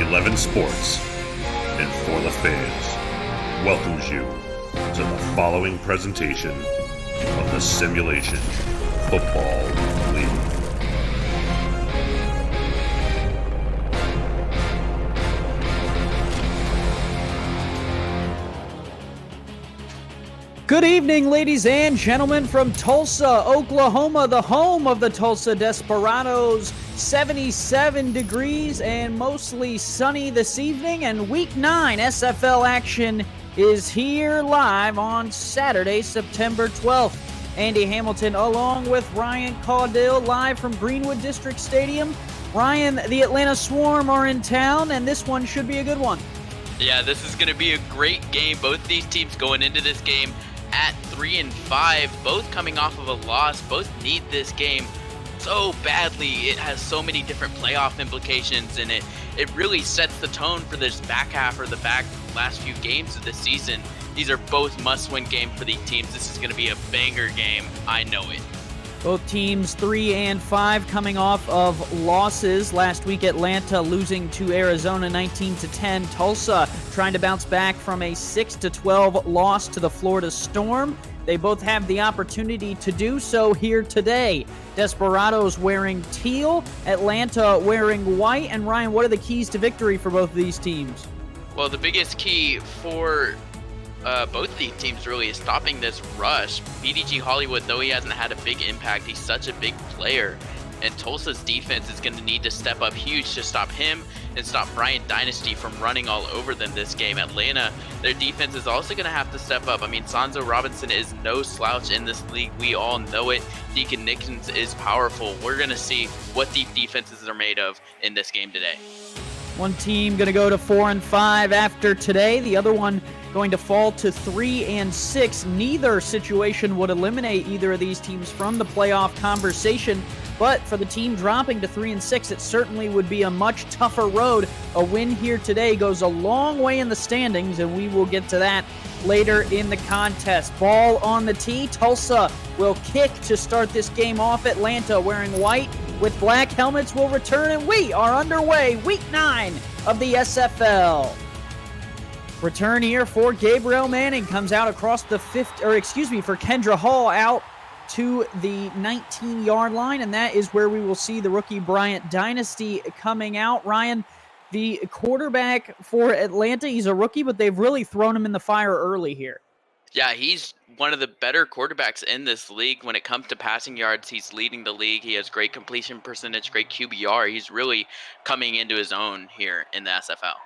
11 Sports and For the Fans welcomes you to the following presentation of the Simulation Football League. Good evening, ladies and gentlemen, from Tulsa, Oklahoma, the home of the Tulsa Desperados. 77 degrees and mostly sunny this evening, and Week 9 SFL action is here live on Saturday, September 12th. Andy Hamilton along with Ryan Caudill live from Greenwood District Stadium. Ryan, the Atlanta Swarm are in town, and this one should be a good one. Yeah, this is going to be a great game. Both these teams going into this game at 3-5, both coming off of a loss. Both need this game so badly. It has so many different playoff implications, and it really sets the tone for this back half or the last few games of the season. These are both must-win games for these teams. This is going to be a banger game. I know it. Both teams 3-5 coming off of losses. Last week, Atlanta losing to Arizona 19-10. Tulsa trying to bounce back from a 6-12 loss to the Florida Storm. They both have the opportunity to do so here today. Desperados wearing teal, Atlanta wearing white. And Ryan, what are the keys to victory for both of these teams? Well, the biggest key for both these teams really is stopping this rush. BDG Hollywood, though he hasn't had a big impact, he's such a big player. And Tulsa's defense is going to need to step up huge to stop him and stop Bryant Dynasty from running all over them this game. Atlanta, their defense is also going to have to step up. I mean, Sonzo Robinson is no slouch in this league. We all know it. Deacon Nixon's is powerful. We're going to see what deep defenses are made of in this game today. One team going to go to 4-5 after today. The other one going to fall to 3-6. Neither situation would eliminate either of these teams from the playoff conversation. But for the team dropping to 3-6, it certainly would be a much tougher road. A win here today goes a long way in the standings, and we will get to that later in the contest. Ball on the tee. Tulsa will kick to start this game off. Atlanta wearing white with black helmets will return, and we are underway. Week 9 of the SFL. Return here for Gabriel Manning comes out across the for Kendra Hall out to the 19-yard line, and that is where we will see the rookie Bryant Dynasty coming out. Ryan, the quarterback for Atlanta, he's a rookie, but they've really thrown him in the fire early here. Yeah, he's one of the better quarterbacks in this league. When it comes to passing yards, he's leading the league. He has great completion percentage, great QBR. He's really coming into his own here in the SFL.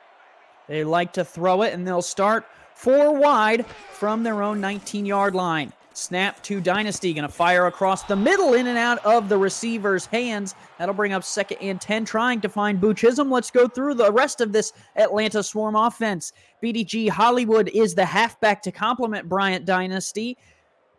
They like to throw it, and they'll start 4 wide from their own 19-yard line. Snap to Dynasty, going to fire across the middle, in and out of the receiver's hands. That'll bring up 2nd and 10, trying to find Boo Chisholm. Let's go through the rest of this Atlanta Swarm offense. BDG Hollywood is the halfback to complement Bryant Dynasty.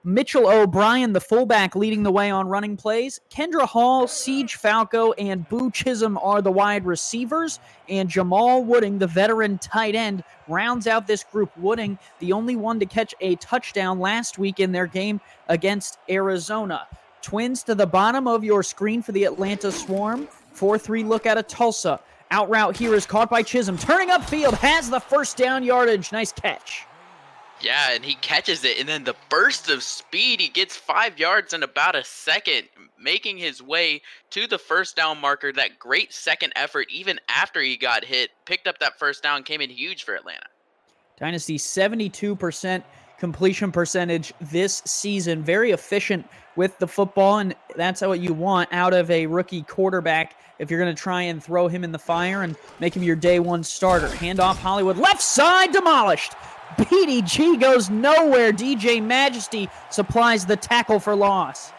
Mitchell O'Brien, the fullback, leading the way on running plays. Kendra Hall, Siege Falco, and Boo Chisholm are the wide receivers. And Jamal Wooding, the veteran tight end, rounds out this group. Wooding, the only one to catch a touchdown last week in their game against Arizona. Twins to the bottom of your screen for the Atlanta Swarm. 4-3 look out of Tulsa. Out route here is caught by Chisholm. Turning upfield, has the first down yardage. Nice catch. Yeah, and he catches it, and then the burst of speed, he gets 5 yards in about a second, making his way to the first down marker. That great second effort, even after he got hit, picked up that first down, came in huge for Atlanta. Dynasty 72% completion percentage this season. Very efficient with the football, and that's what you want out of a rookie quarterback if you're going to try and throw him in the fire and make him your day one starter. Handoff Hollywood, left side, demolished. BDG goes nowhere. DJ Majesty supplies the tackle for loss.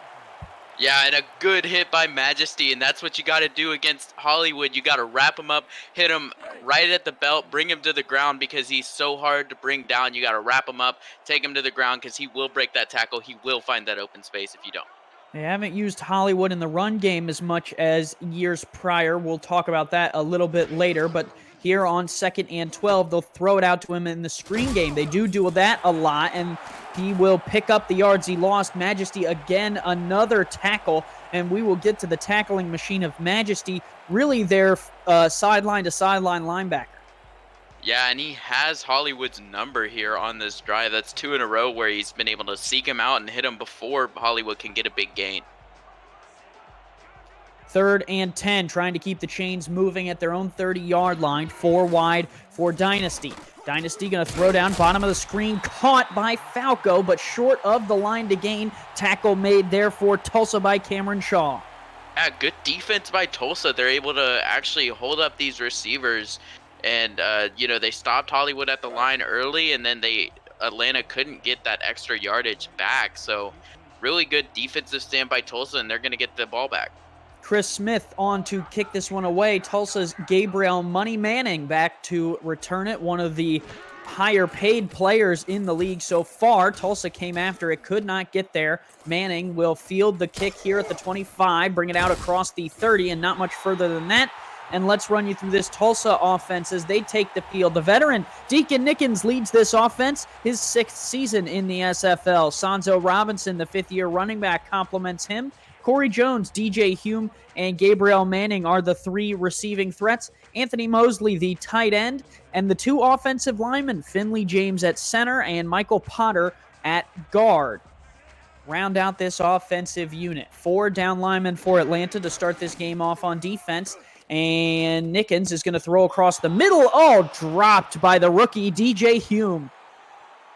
Yeah, and a good hit by Majesty, and that's what you got to do against Hollywood. You got to wrap him up, hit him right at the belt, bring him to the ground because he's so hard to bring down. You got to wrap him up, take him to the ground because he will break that tackle. He will find that open space if you don't. They haven't used Hollywood in the run game as much as years prior. We'll talk about that a little bit later, but here on 2nd and 12, they'll throw it out to him in the screen game. They do that a lot, and He will pick up the yards he lost. Majesty again, another tackle, and we will get to the tackling machine of Majesty, really their sideline to sideline linebacker. Yeah, and he has Hollywood's number here on this drive. That's 2 in a row where he's been able to seek him out and hit him before Hollywood can get a big gain. 3rd and 10, trying to keep the chains moving at their own 30-yard line. 4 wide for Dynasty. Dynasty going to throw down, bottom of the screen, caught by Falco, but short of the line to gain. Tackle made there for Tulsa by Cameron Shaw. Yeah, good defense by Tulsa. They're able to actually hold up these receivers. And, they stopped Hollywood at the line early, and then Atlanta couldn't get that extra yardage back. So really good defensive stand by Tulsa, and they're going to get the ball back. Chris Smith on to kick this one away. Tulsa's Gabriel Money Manning back to return it. One of the higher paid players in the league so far. Tulsa came after it, could not get there. Manning will field the kick here at the 25, bring it out across the 30, and not much further than that. And let's run you through this Tulsa offense as they take the field. The veteran Deacon Nickens leads this offense, his 6th season in the SFL. Sanzo Robinson, the 5th-year running back, complements him. Corey Jones, DJ Hume, and Gabriel Manning are the 3 receiving threats. Anthony Mosley, the tight end, and the 2 offensive linemen, Finley James at center and Michael Potter at guard. Round out this offensive unit. 4 down linemen for Atlanta to start this game off on defense. And Nickens is going to throw across the middle. Oh, dropped by the rookie, DJ Hume.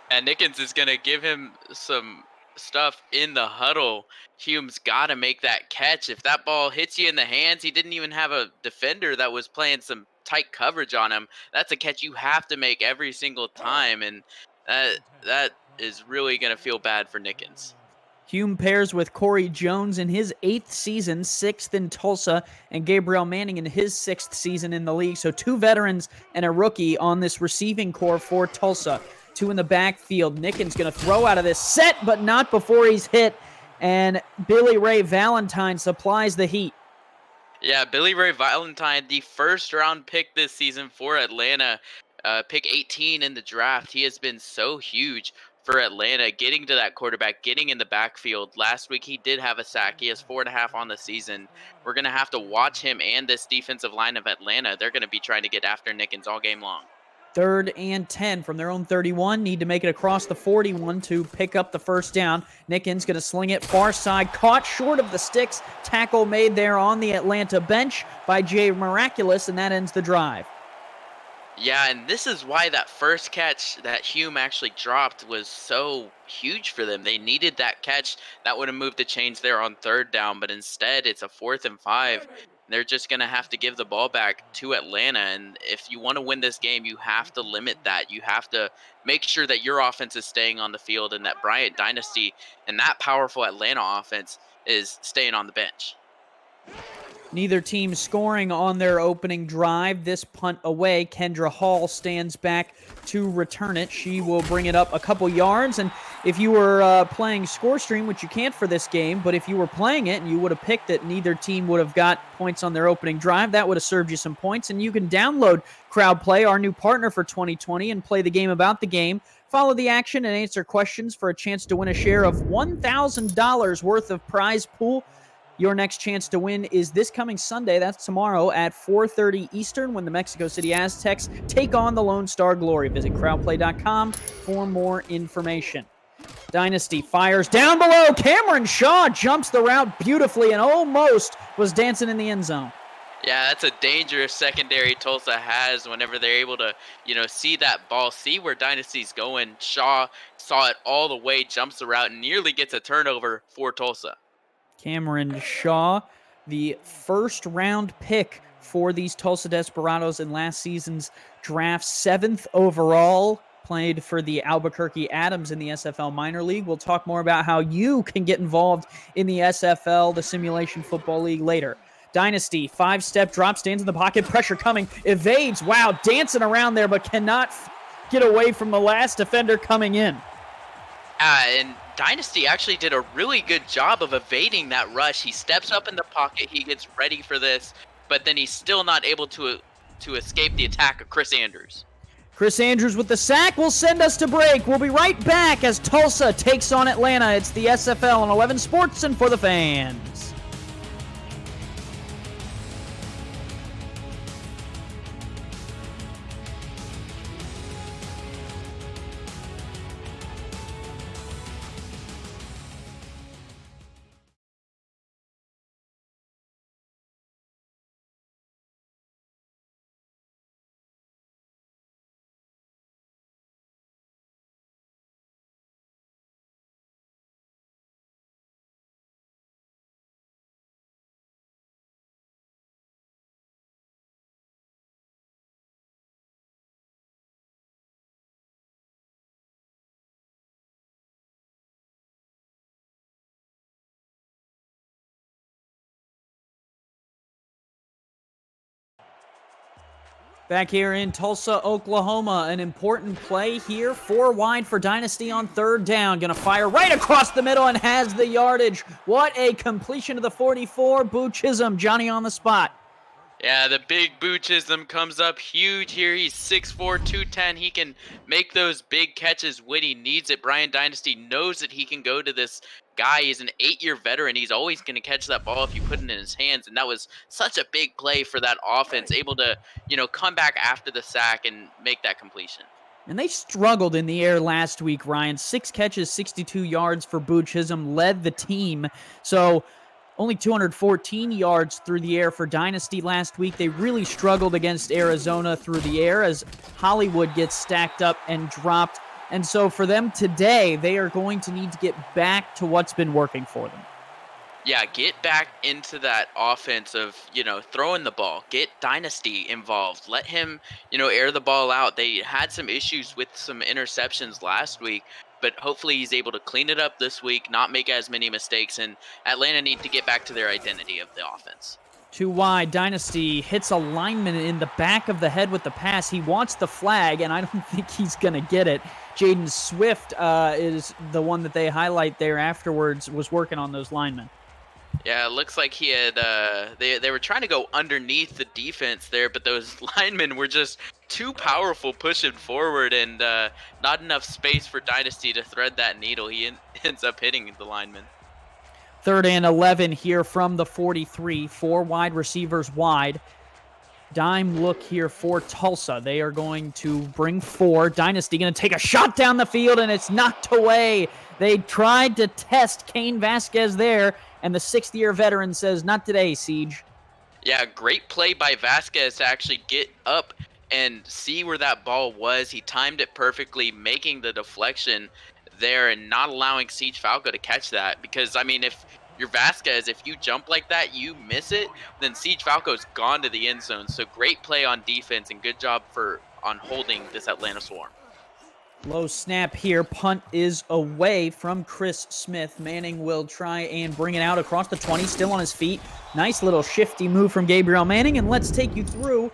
And Nickens is going to give him some stuff in the huddle. Hume's got to make that catch. If that ball hits you in the hands, he didn't even have a defender that was playing some tight coverage on him. That's a catch you have to make every single time, and that is really going to feel bad for Nickens. Hume pairs with Corey Jones in his 8th season, 6th in Tulsa, and Gabriel Manning in his 6th season in the league. So 2 veterans and a rookie on this receiving core for Tulsa. 2 in the backfield. Nickens going to throw out of this set, but not before he's hit. And Billy Ray Valentine supplies the heat. Yeah, Billy Ray Valentine, the 1st-round pick this season for Atlanta, pick 18 in the draft. He has been so huge for Atlanta, getting to that quarterback, getting in the backfield. Last week, he did have a sack. He has 4.5 on the season. We're going to have to watch him and this defensive line of Atlanta. They're going to be trying to get after Nickens all game long. 3rd and 10 from their own 31. Need to make it across the 41 to pick up the 1st down. Nickens going to sling it far side. Caught short of the sticks. Tackle made there on the Atlanta bench by Jay Miraculous, and that ends the drive. Yeah, and this is why that first catch that Hume actually dropped was so huge for them. They needed that catch. That would have moved the chains there on 3rd down, but instead it's a 4th and 5. They're just going to have to give the ball back to Atlanta, and if you want to win this game, you have to limit that. You have to make sure that your offense is staying on the field and that Bryant Dynasty and that powerful Atlanta offense is staying on the bench. Neither team scoring on their opening drive. This punt away. Kendra Hall stands back to return it. She will bring it up a couple yards. And if you were playing ScoreStream, which you can't for this game, but if you were playing it and you would have picked it, neither team would have got points on their opening drive. That would have served you some points. And you can download CrowdPlay, our new partner for 2020, and play the game about the game. Follow the action and answer questions for a chance to win a share of $1,000 worth of prize pool. Your next chance to win is this coming Sunday. That's tomorrow at 4:30 Eastern when the Mexico City Aztecs take on the Lone Star Glory. Visit crowdplay.com for more information. Dynasty fires down below. Cameron Shaw jumps the route beautifully and almost was dancing in the end zone. Yeah, that's a dangerous secondary Tulsa has whenever they're able to, see that ball, see where Dynasty's going. Shaw saw it all the way, jumps the route, and nearly gets a turnover for Tulsa. Cameron Shaw, the 1st-round pick for these Tulsa Desperados in last season's draft, 7th overall, played for the Albuquerque Adams in the SFL Minor League. We'll talk more about how you can get involved in the SFL, the Simulation Football League, later. Dynasty, 5-step drop, stands in the pocket, pressure coming, evades, wow, dancing around there, but cannot get away from the last defender coming in. And Dynasty actually did a really good job of evading that rush. He steps up in the pocket, he gets ready for this, but then he's still not able to escape the attack of Chris Andrews. Chris Andrews with the sack will send us to break. We'll be right back as Tulsa takes on Atlanta. It's the SFL on 11 Sports and For the Fans. Back here in Tulsa, Oklahoma, an important play here. 4 wide for Dynasty on 3rd down. Gonna fire right across the middle and has the yardage. What a completion to the 44. Boo Chisholm, Johnny on the spot. Yeah, the big Boo Chisholm comes up huge here. He's 6'4", 210. He can make those big catches when he needs it. Brian Dynasty knows that he can go to this guy. He's an 8-year veteran. He's always going to catch that ball if you put it in his hands. And that was such a big play for that offense, able to, come back after the sack and make that completion. And they struggled in the air last week, Ryan. 6 catches, 62 yards for Boo Chisholm, led the team. So only 214 yards through the air for Dynasty last week. They really struggled against Arizona through the air as Hollywood gets stacked up and dropped. And so for them today, they are going to need to get back to what's been working for them. Yeah, get back into that offense of, throwing the ball. Get Dynasty involved. Let him, air the ball out. They had some issues with some interceptions last week, but hopefully he's able to clean it up this week, not make as many mistakes, and Atlanta need to get back to their identity of the offense. 2 wide, Dynasty hits a lineman in the back of the head with the pass. He wants the flag, and I don't think he's going to get it. Jaden Swift is the one that they highlight there afterwards, was working on those linemen. Yeah, it looks like he had, they were trying to go underneath the defense there, but those linemen were just too powerful pushing forward and not enough space for Dynasty to thread that needle. He ends up hitting the lineman. 3rd and 11 here from the 43. 4 wide receivers wide. Dime look here for Tulsa. They are going to bring 4. Dynasty going to take a shot down the field, and it's knocked away. They tried to test Kane Vasquez there, and the 6th-year veteran says, not today, Siege. Yeah, great play by Vasquez to actually get up and see where that ball was. He timed it perfectly, making the deflection there and not allowing Siege Falco to catch that. Because, if you're Vasquez, if you jump like that, you miss it, then Siege Falco's gone to the end zone. So great play on defense and good job on holding this Atlanta Swarm. Low snap here. Punt is away from Chris Smith. Manning will try and bring it out across the 20, still on his feet. Nice little shifty move from Gabriel Manning, and let's take you through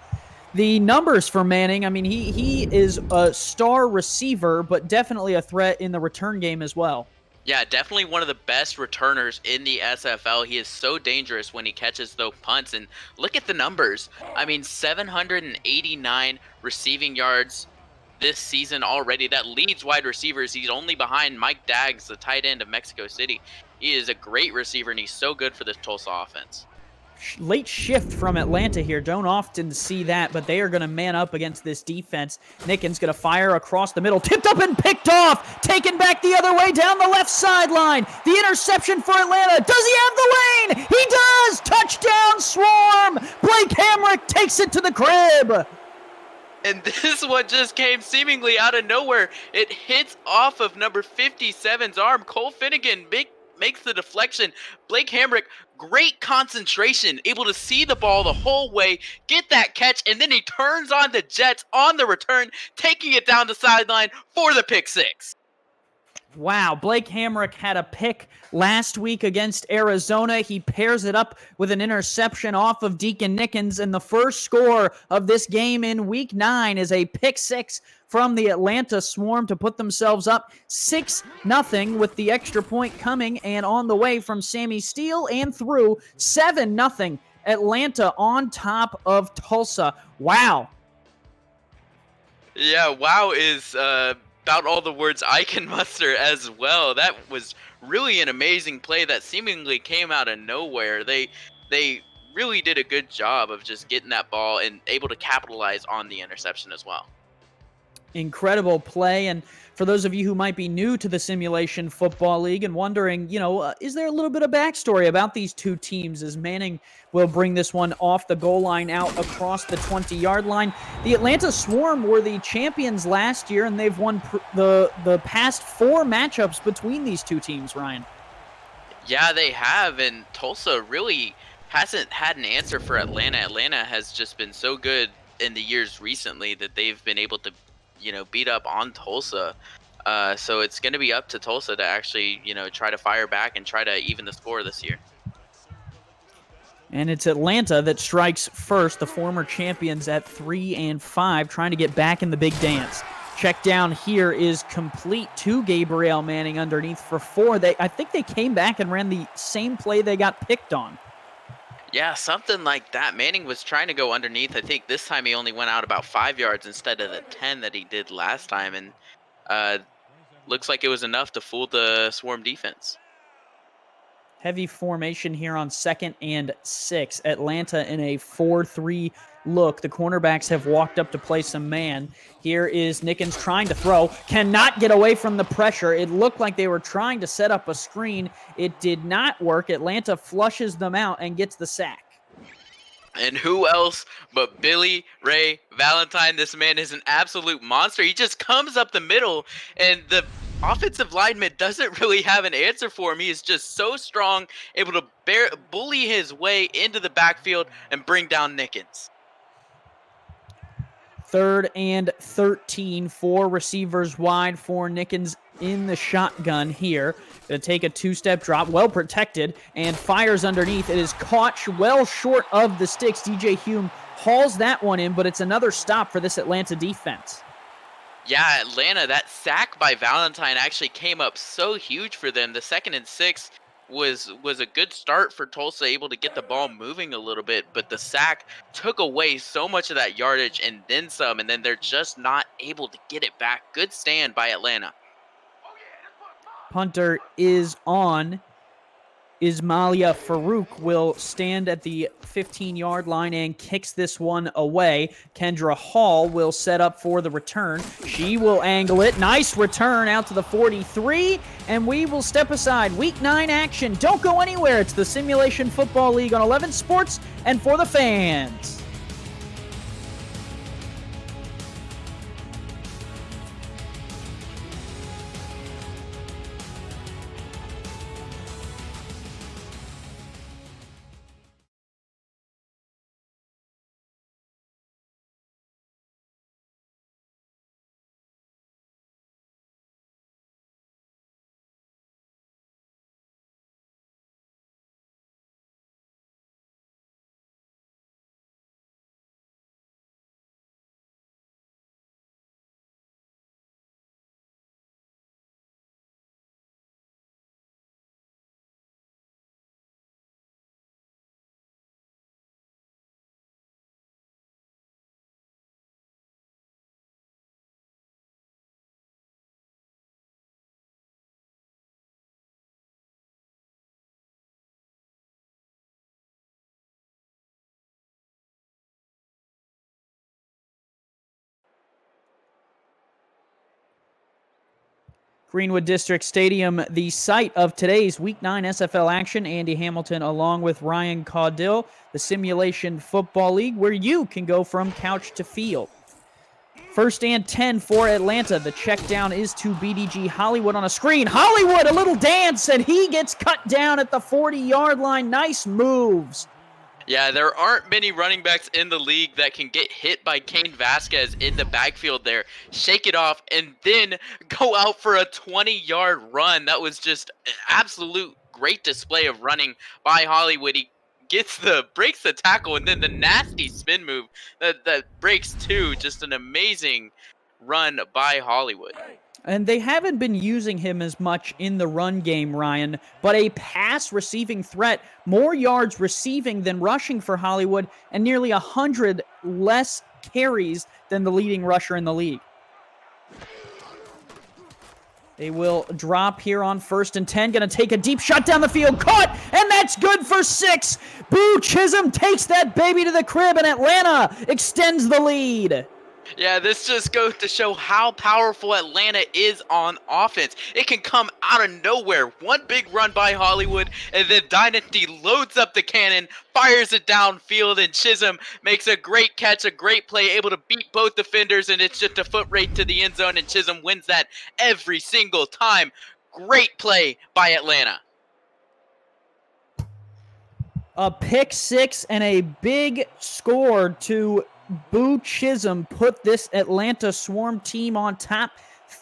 the numbers for Manning. He is a star receiver, but definitely a threat in the return game as well. Yeah, definitely one of the best returners in the SFL. He is so dangerous when he catches those punts. And look at the numbers. 789 receiving yards this season already. That leads wide receivers. He's only behind Mike Daggs, the tight end of Mexico City. He is a great receiver, and he's so good for this Tulsa offense. Late shift from Atlanta here. Don't often see that, but they are going to man up against this defense. Nickens going to fire across the middle. Tipped up and picked off. Taken back the other way down the left sideline. The interception for Atlanta. Does he have the lane? He does! Touchdown, Swarm! Blake Hamrick takes it to the crib. And this one just came seemingly out of nowhere. It hits off of number 57's arm. Cole Finnegan makes the deflection. Blake Hamrick, great concentration, able to see the ball the whole way, get that catch, and then he turns on the Jets on the return, taking it down the sideline for the pick 6. Wow, Blake Hamrick had a pick last week against Arizona. He pairs it up with an interception off of Deacon Nickens, and the first score of this game in Week 9 is a pick 6 from the Atlanta Swarm to put themselves up 6-0 with the extra point coming and on the way from Sammy Steele and through 7-0. Atlanta on top of Tulsa. Wow. Yeah, wow is about all the words I can muster as well. That was really an amazing play that seemingly came out of nowhere. They really did a good job of just getting that ball and able to capitalize on the interception as well. Incredible play. And for those of you who might be new to the Simulation Football League and wondering, is there a little bit of backstory about these two teams as Manning will bring this one off the goal line out across the 20-yard line. The Atlanta Swarm were the champions last year, and they've won the past 4 matchups between these two teams, Ryan. Yeah, they have, and Tulsa really hasn't had an answer for Atlanta. Atlanta has just been so good in the years recently that they've been able to, beat up on Tulsa. So it's going to be up to Tulsa to actually, try to fire back and try to even the score this year. And it's Atlanta that strikes first, the former champions at 3-5, trying to get back in the big dance. Check down here is complete to Gabriel Manning underneath for 4. I think they came back and ran the same play they got picked on. Yeah, something like that. Manning was trying to go underneath. I think this time he only went out about 5 yards instead of the 10 that he did last time. And looks like it was enough to fool the Swarm defense. Heavy formation here on 2nd and 6. Atlanta in a 4-3 look. The cornerbacks have walked up to play some man. Here is Nickens trying to throw. Cannot get away from the pressure. It looked like they were trying to set up a screen. It did not work. Atlanta flushes them out and gets the sack. And who else but Billy Ray Valentine? This man is an absolute monster. He just comes up the middle, and the offensive lineman doesn't really have an answer for him. He is just so strong, able to bully his way into the backfield and bring down Nickens. 3rd and 13, 4 receivers wide for Nickens in the shotgun here. Going to take a 2-step drop, well protected, and fires underneath. It is caught well short of the sticks. DJ Hume hauls that one in, but it's another stop for this Atlanta defense. Yeah, Atlanta, that sack by Valentine actually came up so huge for them. The 2nd and 6 was a good start for Tulsa, able to get the ball moving a little bit, but the sack took away so much of that yardage and then some, and then they're just not able to get it back. Good stand by Atlanta. Punter is on. Ismailia Farouk will stand at the 15-yard line and kicks this one away. Kendra Hall will set up for the return. She will angle it. Nice return out to the 43, and we will step aside. Week 9 action. Don't go anywhere. It's the Simulation Football League on 11 Sports and for the fans. Greenwood District Stadium, the site of today's Week 9 SFL action. Andy Hamilton along with Ryan Caudill, the Simulation Football League, where you can go from couch to field. 1st and 10 for Atlanta. The check down is to BDG Hollywood on a screen. Hollywood, a little dance, and he gets cut down at the 40-yard line. Nice moves. Yeah, there aren't many running backs in the league that can get hit by Kane Vasquez in the backfield there, shake it off, and then go out for a 20-yard run. That was just an absolute great display of running by Hollywood. He breaks the tackle, and then the nasty spin move that breaks two. Just an amazing run by Hollywood. And they haven't been using him as much in the run game, Ryan, but a pass receiving threat, more yards receiving than rushing for Hollywood, and nearly 100 less carries than the leading rusher in the league. They will drop here on 1st and 10. Going to take a deep shot down the field. Caught, and that's good for 6. Boo Chisholm takes that baby to the crib, and Atlanta extends the lead. Yeah, this just goes to show how powerful Atlanta is on offense. It can come out of nowhere. One big run by Hollywood, and then Dynasty loads up the cannon, fires it downfield, and Chisholm makes a great catch, a great play, able to beat both defenders, and it's just a foot rate to the end zone, and Chisholm wins that every single time. Great play by Atlanta. A pick 6 and a big score to Boo Chisholm put this Atlanta Swarm team on top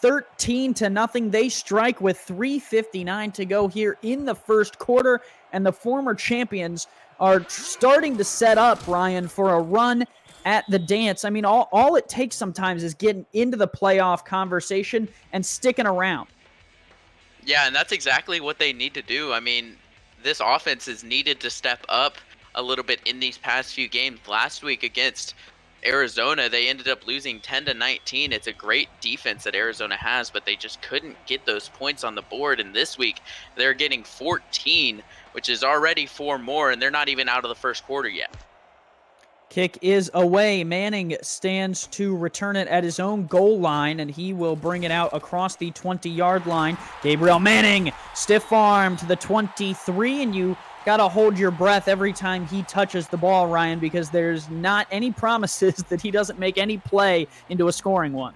13-0. They strike with 3:59 to go here in the first quarter, and the former champions are starting to set up, Ryan, for a run at the dance. I mean, all it takes sometimes is getting into the playoff conversation and sticking around. Yeah, and that's exactly what they need to do. I mean, this offense is needed to step up a little bit in these past few games. Last week against Arizona, they ended up losing 10-19. It's a great defense that Arizona has, but they just couldn't get those points on the board. And this week, they're getting 14, which is already 4 more, and they're not even out of the first quarter yet. Kick is away. Manning stands to return it at his own goal line, and he will bring it out across the 20-yard line. Gabriel Manning, stiff arm to the 23, and you got to hold your breath every time he touches the ball, Ryan, because there's not any promises that he doesn't make any play into a scoring one.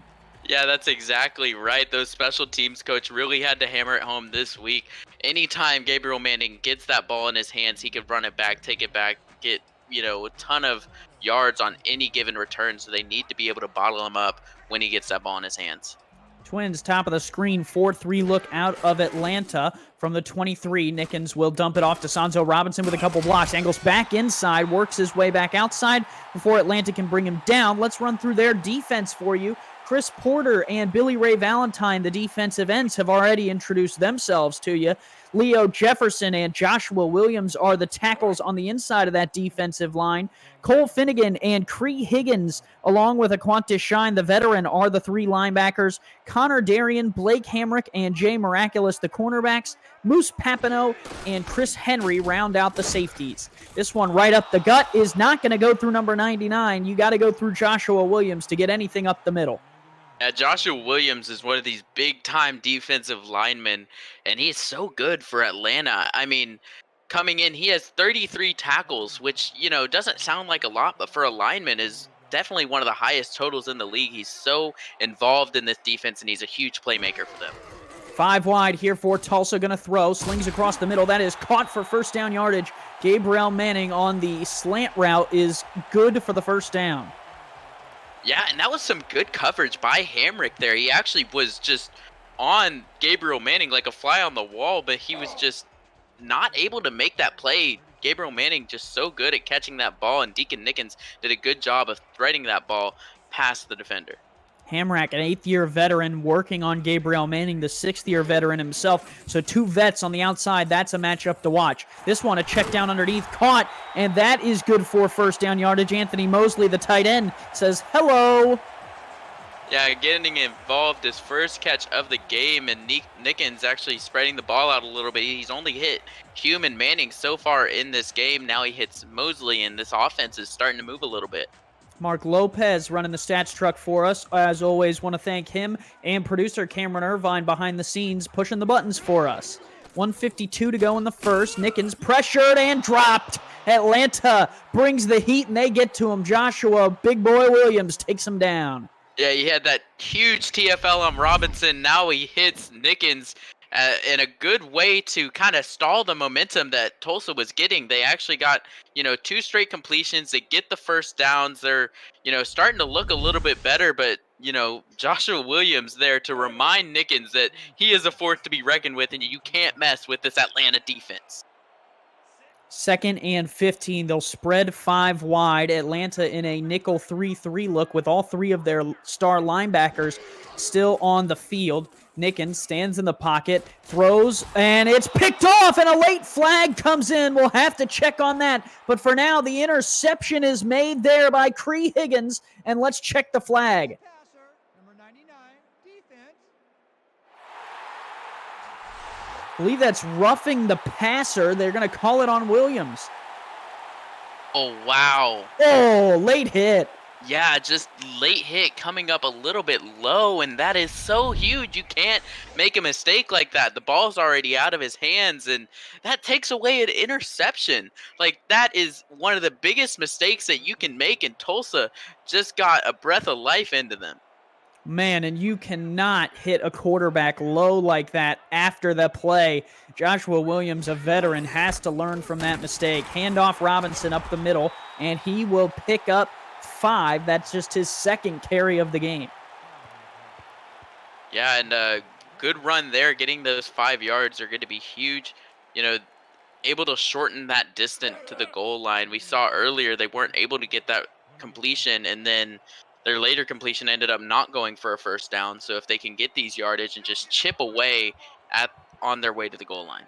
Yeah, that's exactly right. Those special teams coach really had to hammer it home this week. Anytime Gabriel Manning gets that ball in his hands, he could run it back, take it back, get, a ton of yards on any given return, so they need to be able to bottle him up when he gets that ball in his hands. Twins, top of the screen, 4-3 look out of Atlanta from the 23. Nickens will dump it off to Sanzo Robinson with a couple blocks. Angles back inside, works his way back outside before Atlanta can bring him down. Let's run through their defense for you. Chris Porter and Billy Ray Valentine, the defensive ends, have already introduced themselves to you. Leo Jefferson and Joshua Williams are the tackles on the inside of that defensive line. Cole Finnegan and Cree Higgins, along with Aquantis Shine, the veteran, are the 3 linebackers. Connor Darien, Blake Hamrick, and Jay Miraculous, the cornerbacks. Moose Papineau and Chris Henry round out the safeties. This one right up the gut is not going to go through number 99. You got to go through Joshua Williams to get anything up the middle. Yeah, Joshua Williams is one of these big-time defensive linemen, and he's so good for Atlanta. I mean, coming in, he has 33 tackles, which, doesn't sound like a lot, but for a lineman is definitely one of the highest totals in the league. He's so involved in this defense, and he's a huge playmaker for them. 5 wide here for Tulsa, going to throw. Slings across the middle. That is caught for first down yardage. Gabriel Manning on the slant route is good for the first down. Yeah, and that was some good coverage by Hamrick there. He actually was just on Gabriel Manning like a fly on the wall, but he was just not able to make that play. Gabriel Manning just so good at catching that ball, and Deacon Nickens did a good job of threading that ball past the defender. Hamrack, an 8th-year veteran, working on Gabriel Manning, the 6th-year veteran himself. So 2 vets on the outside. That's a matchup to watch. This one, a check down underneath, caught, and that is good for first down yardage. Anthony Mosley, the tight end, says hello. Yeah, getting involved, his first catch of the game, and Nickens actually spreading the ball out a little bit. He's only hit Hume and Manning so far in this game. Now he hits Mosley, and this offense is starting to move a little bit. Mark Lopez running the stats truck for us. As always, want to thank him and producer Cameron Irvine behind the scenes pushing the buttons for us. 1:52 to go in the first. Nickens pressured and dropped. Atlanta brings the heat, and they get to him. Joshua Big Boy Williams takes him down. Yeah, he had that huge TFL on Robinson. Now he hits Nickens in a good way to kind of stall the momentum that Tulsa was getting. They actually got, 2 straight completions. They get the first downs. They're, starting to look a little bit better, but, Joshua Williams there to remind Nickens that he is a force to be reckoned with, and you can't mess with this Atlanta defense. 2nd and 15. They'll spread 5 wide. Atlanta in a nickel 3-3 look with all 3 of their star linebackers still on the field. Nickens stands in the pocket, throws, and it's picked off, and a late flag comes in. We'll have to check on that. But for now, the interception is made there by Cree Higgins, and let's check the flag. believe that's roughing the passer. They're going to call it on Williams. Oh, wow. Oh, late hit. Yeah, just late hit coming up a little bit low, and that is so huge. You can't make a mistake like that. The ball's already out of his hands, and that takes away an interception. Like, that is one of the biggest mistakes that you can make, and Tulsa just got a breath of life into them. Man, and you cannot hit a quarterback low like that after the play. Joshua Williams, a veteran, has to learn from that mistake. Handoff Robinson up the middle, and he will pick up 5. That's just his second carry of the game. Yeah, and good run there. Getting those 5 yards are going to be huge. You know, able to shorten that distance to the goal line. We saw earlier they weren't able to get that completion, and then their later completion ended up not going for a first down. So if they can get these yardage and just chip away on their way to the goal line.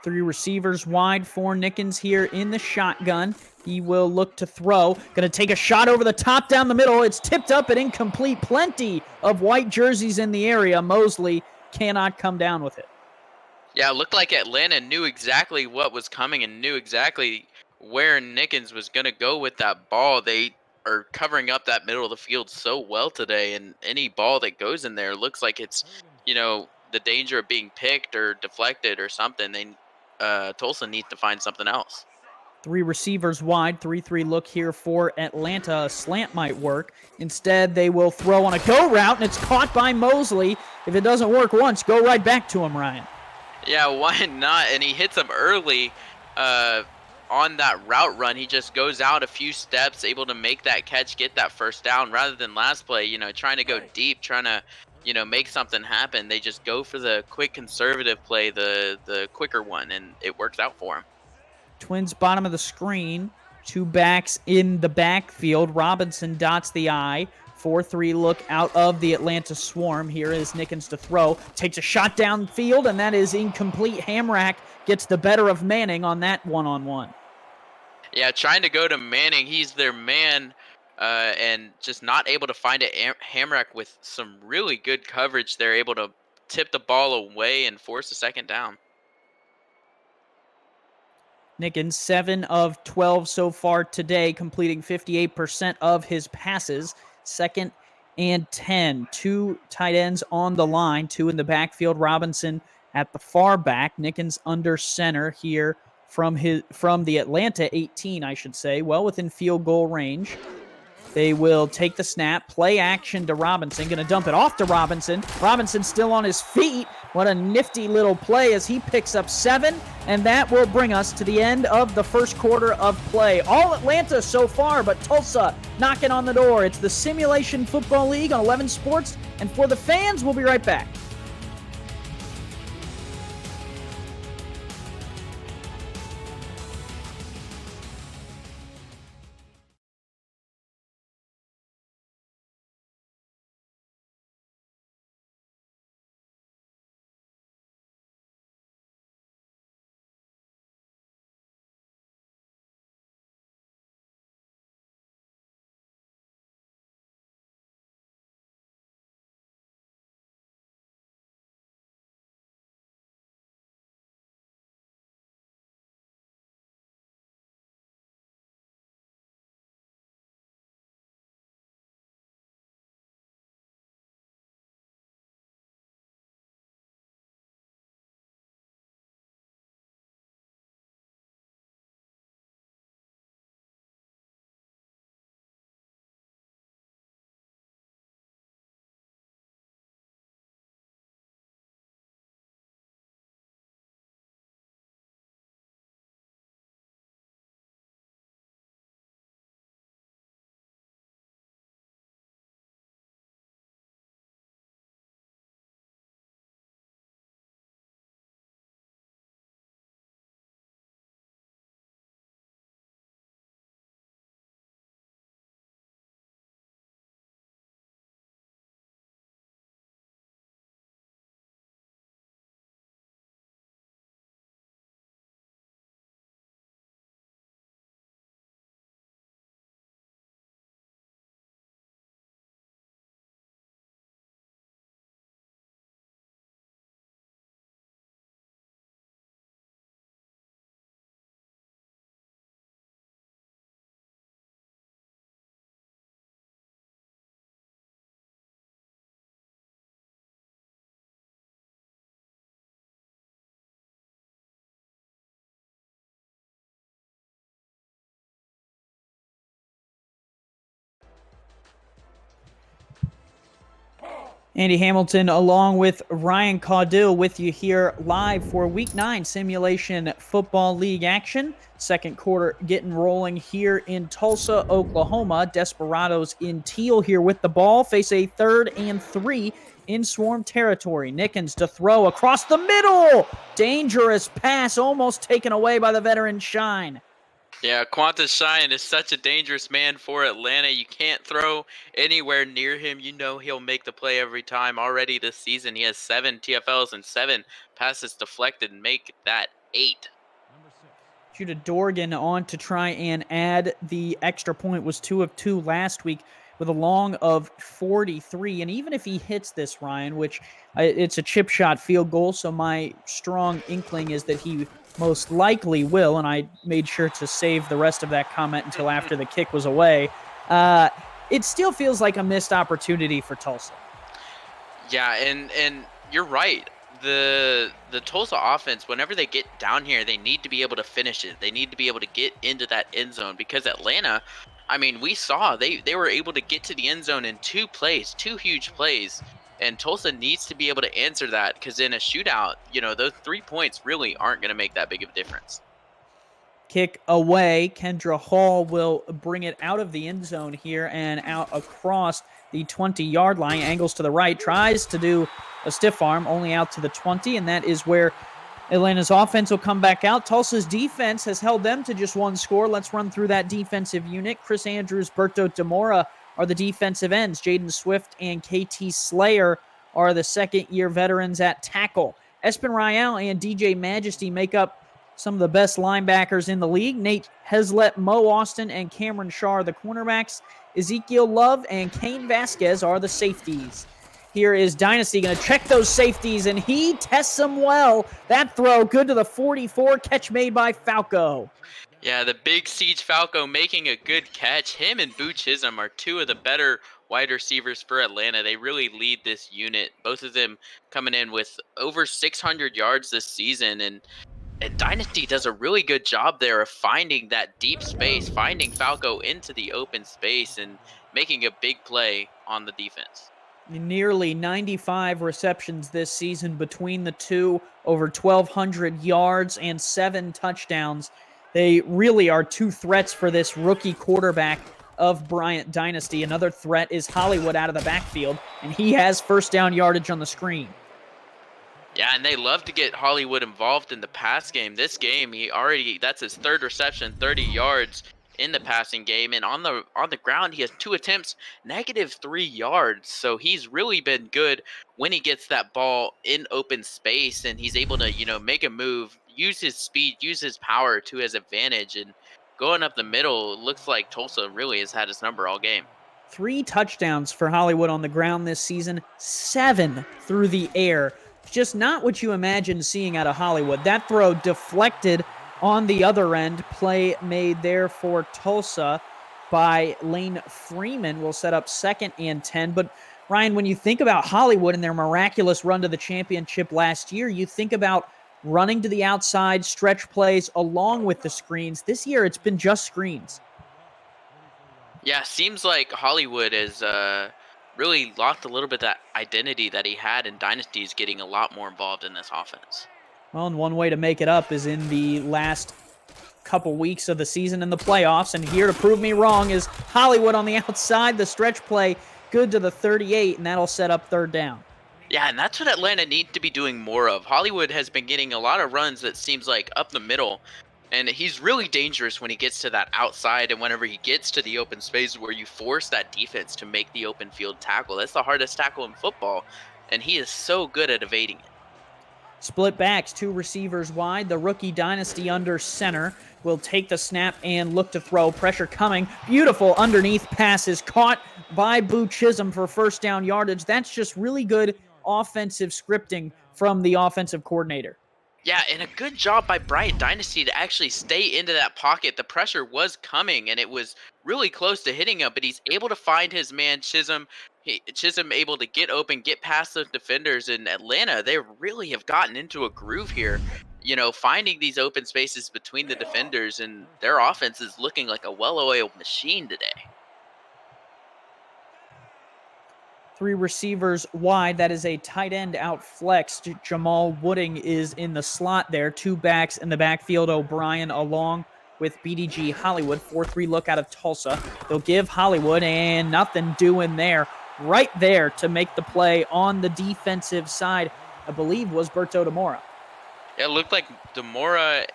3 receivers wide for Nickens here in the shotgun. He will look to throw. Going to take a shot over the top down the middle. It's tipped up and incomplete. Plenty of white jerseys in the area. Mosley cannot come down with it. Yeah, it looked like Atlanta knew exactly what was coming and knew exactly where Nickens was going to go with that ball. They are covering up that middle of the field so well today, and any ball that goes in there looks like it's, the danger of being picked or deflected or something. Tulsa needs to find something else. 3 receivers wide, 3-3 look here for Atlanta. A slant might work. Instead, they will throw on a go route, and it's caught by Mosley. If it doesn't work once, go right back to him, Ryan. Yeah, why not? And he hits him early on that route run. He just goes out a few steps, able to make that catch, get that first down, rather than last play, trying to go deep, trying to, make something happen. They just go for the quick conservative play, the quicker one, and it works out for him. Twins bottom of the screen. 2 backs in the backfield. Robinson dots the I. 4-3 look out of the Atlanta swarm. Here is Nickens to throw. Takes a shot downfield, and that is incomplete. Hamrack gets the better of Manning on that one-on-one. Yeah, trying to go to Manning. He's their man, and just not able to find it. Hamrack with some really good coverage. They're able to tip the ball away and force a second down. Nickens, 7 of 12 so far today, completing 58% of his passes. 2nd and 10. 2 tight ends on the line, 2 in the backfield. Robinson at the far back. Nickens under center here from the Atlanta 18, I should say, well within field goal range. They will take the snap, play action to Robinson, going to dump it off to Robinson. Robinson still on his feet. What a nifty little play as he picks up 7, and that will bring us to the end of the first quarter of play. All Atlanta so far, but Tulsa knocking on the door. It's the Simulation Football League on 11 Sports, and for the fans, we'll be right back. Andy Hamilton along with Ryan Caudill with you here live for Week 9 Simulation Football League action. Second quarter getting rolling here in Tulsa, Oklahoma. Desperados in teal here with the ball face a 3rd and 3 in Swarm territory. Nickens to throw across the middle. Dangerous pass almost taken away by the veteran Shine. Yeah, Quantas Shine is such a dangerous man for Atlanta. You can't throw anywhere near him. You know he'll make the play every time. Already this season, he has 7 TFLs and 7 passes deflected, and make that 8. Judah Dorgan on to try and add the extra point. Was 2 of 2 last week with a long of 43. And even if he hits this, Ryan, which it's a chip shot field goal, so my strong inkling is that he most likely will, and I made sure to save the rest of that comment until after the kick was away, it still feels like a missed opportunity for Tulsa. Yeah, and you're right. The Tulsa offense, whenever they get down here, they need to be able to finish it. They need to be able to get into that end zone, because Atlanta, I mean, we saw they were able to get to the end zone in 2 plays, 2 huge plays. And Tulsa needs to be able to answer that, because in a shootout, those 3 points really aren't going to make that big of a difference. Kick away. Kendra Hall will bring it out of the end zone here and out across the 20-yard line. Angles to the right. Tries to do a stiff arm, only out to the 20, and that is where Atlanta's offense will come back out. Tulsa's defense has held them to just 1 score. Let's run through that defensive unit. Chris Andrews, Berto Demora are the defensive ends. Jaden Swift and KT Slayer are the second-year veterans at tackle. Espen Rial and DJ Majesty make up some of the best linebackers in the league. Nate Heslett, Mo Austin, and Cameron Shaw are the cornerbacks. Ezekiel Love and Kane Vasquez are the safeties. Here is Dynasty going to check those safeties, and he tests them well. That throw good to the 44, catch made by Falco. Yeah, the big Siege Falco making a good catch. Him and Boo Chisholm are 2 of the better wide receivers for Atlanta. They really lead this unit. Both of them coming in with over 600 yards this season, and Dynasty does a really good job there of finding that deep space, finding Falco into the open space, and making a big play on the defense. Nearly 95 receptions this season between the two, over 1,200 yards and 7 touchdowns. They really are 2 threats for this rookie quarterback of Bryant Dynasty. Another threat is Hollywood out of the backfield, and he has first down yardage on the screen. Yeah, and they love to get Hollywood involved in the pass game. This game, that's his 3rd reception, 30 yards in the passing game, and on the ground he has 2 attempts, -3 yards. So he's really been good when he gets that ball in open space, and he's able to make a move, use his speed, use his power to his advantage, and going up the middle, it looks like Tulsa really has had his number all game. 3 touchdowns for Hollywood on the ground this season, 7 through the air. Just not what you imagine seeing out of Hollywood. That throw deflected on the other end. Play made there for Tulsa by Lane Freeman will set up 2nd and 10. But Ryan, when you think about Hollywood and their miraculous run to the championship last year, you think about running to the outside, stretch plays along with the screens. This year it's been just screens. Yeah, seems like Hollywood is really lost a little bit of that identity that he had in Dynasty, is getting a lot more involved in this offense. Well, and one way to make it up is in the last couple weeks of the season in the playoffs. And here to prove me wrong is Hollywood on the outside. The stretch play good to the 38, and that'll set up 3rd down. Yeah, and that's what Atlanta needs to be doing more of. Hollywood has been getting a lot of runs that seems like up the middle, and he's really dangerous when he gets to that outside, and whenever he gets to the open space where you force that defense to make the open field tackle. That's the hardest tackle in football, and he is so good at evading it. Split backs, 2 receivers wide. The rookie Dynasty under center will take the snap and look to throw. Pressure coming. Beautiful underneath pass is caught by Boo Chisholm for first down yardage. That's just really good offensive scripting from the offensive coordinator. Yeah, and a good job by Bryant Dynasty to actually stay into that pocket. The pressure was coming, and it was really close to hitting him, but he's able to find his man, Chisholm. Chisholm able to get open, get past those defenders. In Atlanta, they really have gotten into a groove here, finding these open spaces between the defenders, and their offense is looking like a well-oiled machine today. Three receivers wide. That is a tight end out flexed. Jamal Wooding is in the slot there. Two backs in the backfield. O'Brien along with BDG Hollywood. 4-3 look out of Tulsa. They'll give Hollywood, and nothing doing there. Right there to make the play on the defensive side, I believe, was Berto Demora. It looked like Demora